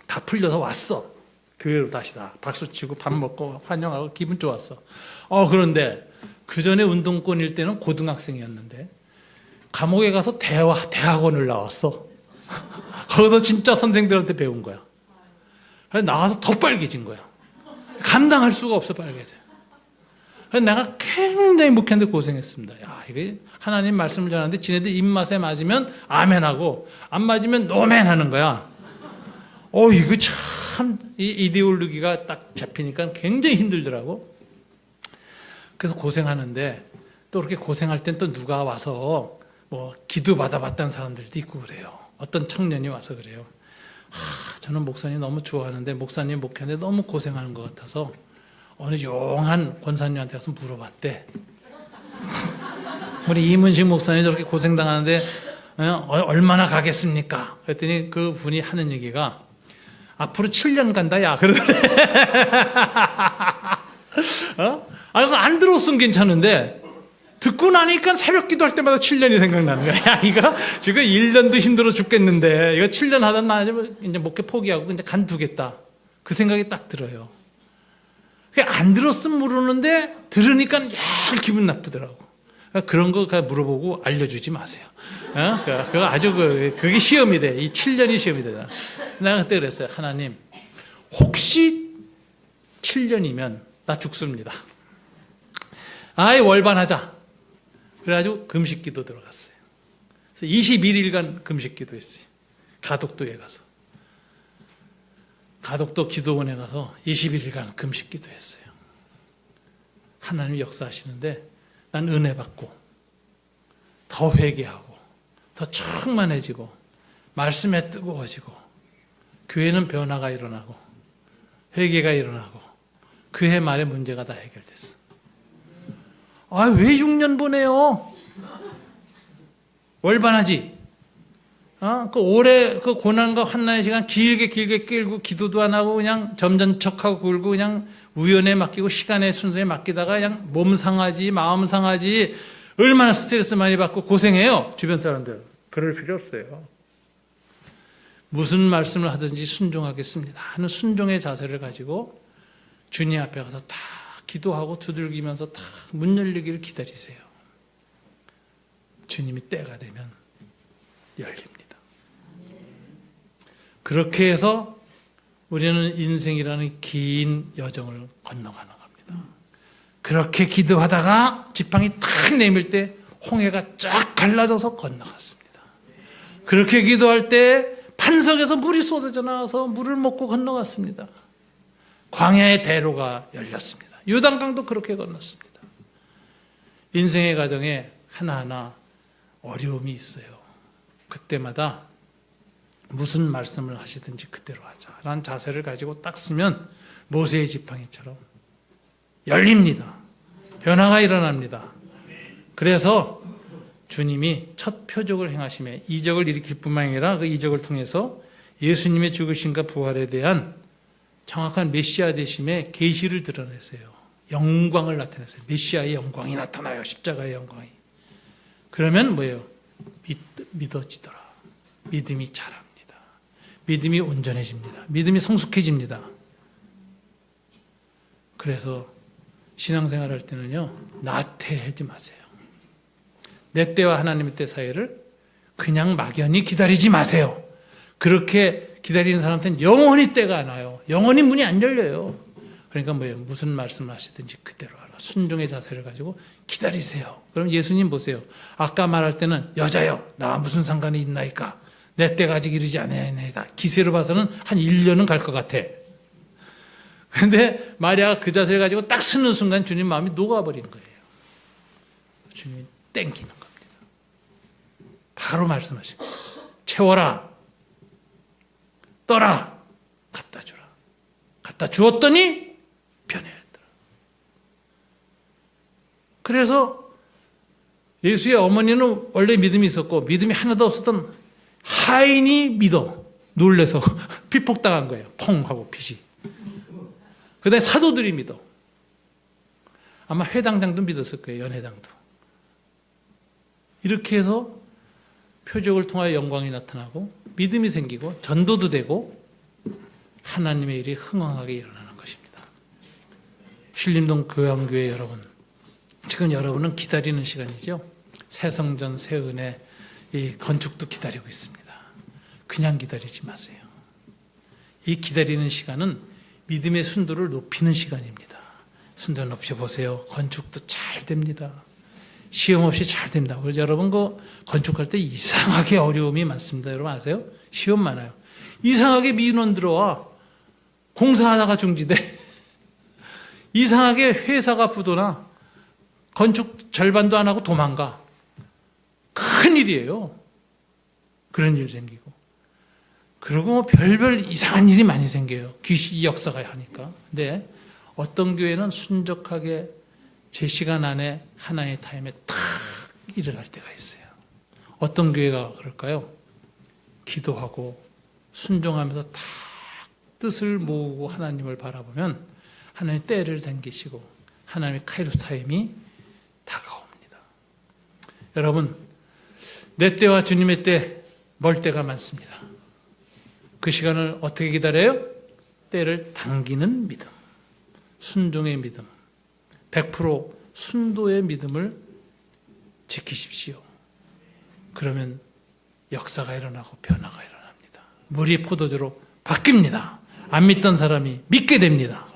다 풀려서 왔어. 교회로 다시 다 박수 치고 밥 먹고 환영하고 기분 좋았어. 그런데 그 전에 운동권일 때는 고등학생이었는데 감옥에 가서 대학원을 나왔어. 거기서 진짜 선생들한테 배운 거야. 그래서 나와서 더 빨개진 거야. 감당할 수가 없어, 빨개져. 그래서 내가 굉장히 목회하는데 고생했습니다. 야, 이게 하나님 말씀을 전하는데 지네들 입맛에 맞으면 아멘하고 안 맞으면 노멘 하는 거야. 이거 참 이 이데올로기가 딱 잡히니까 굉장히 힘들더라고. 그래서 고생하는데 또 그렇게 고생할 땐 또 누가 와서 뭐 기도 받아봤다는 사람들도 있고 그래요. 어떤 청년이 와서 그래요. 저는 목사님 너무 좋아하는데 목사님 목회하는데 너무 고생하는 것 같아서 어느 용한 권사님한테 가서 물어봤대. 우리 이문식 목사님 저렇게 고생당하는데 얼마나 가겠습니까? 그랬더니 그 분이 하는 얘기가 앞으로 7년 간다 야 그러더래. 안 들었으면 괜찮은데 듣고 나니까 새벽 기도할 때마다 7년이 생각나는 거야. 이거 지금 1년도 힘들어 죽겠는데 이거 7년 하다 나 이제 목회 포기하고 이제 간두겠다. 그 생각이 딱 들어요. 안 들었으면 모르는데 들으니까 기분 나쁘더라고. 그런 거 물어보고 알려주지 마세요. 그거 아주 그게 시험이 돼. 이 7년이 시험이 되잖아. 내가 그때 그랬어요. 하나님, 혹시 7년이면 나 죽습니다. 아이 월반하자. 그래가지고 금식기도 들어갔어요. 그래서 21일간 금식기도 했어요. 가덕도에 가서. 가덕도 기도원에 가서 21일간 금식기도 했어요. 하나님 역사하시는데 난 은혜 받고 더 회개하고 더 충만해지고 말씀에 뜨거워지고 교회는 변화가 일어나고 회개가 일어나고 그해 말에 문제가 다 해결됐어. 왜 6년 보내요? 월반하지. 그 오래 그 고난과 환난의 시간 길게 끌고 기도도 안 하고 그냥 점잖척하고 굴고 그냥 우연에 맡기고 시간의 순서에 맡기다가 그냥 몸 상하지 마음 상하지 얼마나 스트레스 많이 받고 고생해요 주변 사람들. 그럴 필요 없어요. 무슨 말씀을 하든지 순종하겠습니다 하는 순종의 자세를 가지고 주님 앞에 가서 다 기도하고 두들기면서 다 문 열리기를 기다리세요. 주님이 때가 되면 열립니다. 그렇게 해서 우리는 인생이라는 긴 여정을 건너가는 겁니다. 그렇게 기도하다가 지팡이 탁 내밀 때 홍해가 쫙 갈라져서 건너갔습니다. 그렇게 기도할 때 반석에서 물이 쏟아져 나와서 물을 먹고 건너갔습니다. 광야의 대로가 열렸습니다. 요단강도 그렇게 건넜습니다. 인생의 과정에 하나하나 어려움이 있어요. 그때마다 무슨 말씀을 하시든지 그대로 하자라는 자세를 가지고 딱 쓰면 모세의 지팡이처럼 열립니다. 변화가 일어납니다. 그래서 주님이 첫 표적을 행하심에 이적을 일으킬 뿐만 아니라 그 이적을 통해서 예수님의 죽으심과 부활에 대한 정확한 메시아 되심의 계시를 드러내세요. 영광을 나타내세요. 메시아의 영광이 나타나요. 십자가의 영광이. 그러면 뭐예요? 믿어지더라. 믿음이 자랍니다. 믿음이 온전해집니다. 믿음이 성숙해집니다. 그래서 신앙생활 할 때는요, 나태하지 마세요. 내 때와 하나님의 때 사이를 그냥 막연히 기다리지 마세요. 그렇게 기다리는 사람한테는 영원히 때가 안 와요. 영원히 문이 안 열려요. 그러니까 뭐예요? 무슨 말씀을 하시든지 그대로 하라. 순종의 자세를 가지고 기다리세요. 그럼 예수님 보세요. 아까 말할 때는 여자여, 나와 무슨 상관이 있나이까? 내 때가 아직 이르지 아니하나이다. 기세로 봐서는 한 1년은 갈 것 같아. 근데 마리아가 그 자세를 가지고 딱 서는 순간 주님 마음이 녹아버린 거예요. 주님이 땡기는 겁니다. 바로 말씀하신 거예요. 채워라. 떠라. 갖다 주라. 갖다 주었더니 변해였더라. 그래서 예수의 어머니는 원래 믿음이 있었고 믿음이 하나도 없었던 하인이 믿어. 놀래서 피폭당한 거예요. 펑 하고 빛이. 그 다음에 사도들이 믿어. 아마 회당장도 믿었을 거예요. 연회당도. 이렇게 해서 표적을 통하여 영광이 나타나고 믿음이 생기고 전도도 되고 하나님의 일이 흥황하게 일어나는 것입니다. 신림동 교양교회 여러분, 지금 여러분은 기다리는 시간이죠. 새 성전, 새 은혜, 이 건축도 기다리고 있습니다. 그냥 기다리지 마세요. 이 기다리는 시간은 믿음의 순도를 높이는 시간입니다. 순도 높여보세요. 건축도 잘 됩니다. 시험 없이 잘 됩니다. 그래서 여러분 그 건축할 때 이상하게 어려움이 많습니다. 여러분 아세요? 시험 많아요. 이상하게 민원 들어와. 공사하다가 중지돼. 이상하게 회사가 부도나 건축 절반도 안 하고 도망가. 큰일이에요. 그런 일 생기고. 그리고 뭐 별별 이상한 일이 많이 생겨요. 귀신이 역사가 하니까. 근데 어떤 교회는 순적하게 제 시간 안에 하나의 타임에 탁 일어날 때가 있어요. 어떤 교회가 그럴까요? 기도하고 순종하면서 탁 뜻을 모으고 하나님을 바라보면 하나님 때를 당기시고 하나님의 카이로스 타임이 다가옵니다. 여러분, 내 때와 주님의 때 멀 때가 많습니다. 그 시간을 어떻게 기다려요? 때를 당기는 믿음, 순종의 믿음, 100% 순도의 믿음을 지키십시오. 그러면 역사가 일어나고 변화가 일어납니다. 물이 포도주로 바뀝니다. 안 믿던 사람이 믿게 됩니다.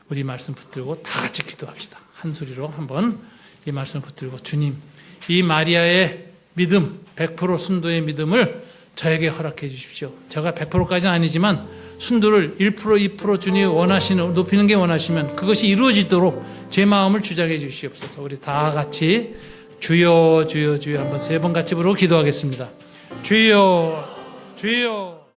우리 말씀 붙들고 다 같이 기도합시다. 한 소리로 한번 이 말씀 붙들고, 주님, 이 마리아의 믿음, 100% 순도의 믿음을 저에게 허락해 주십시오. 제가 100%까지는 아니지만 순도를 1%, 2% 주님이 원하시는, 높이는 게 원하시면 그것이 이루어지도록 제 마음을 주장해 주시옵소서. 우리 다 같이 주여 주여 주여 한번 3번 같이 부르고 기도하겠습니다. 주여 주여.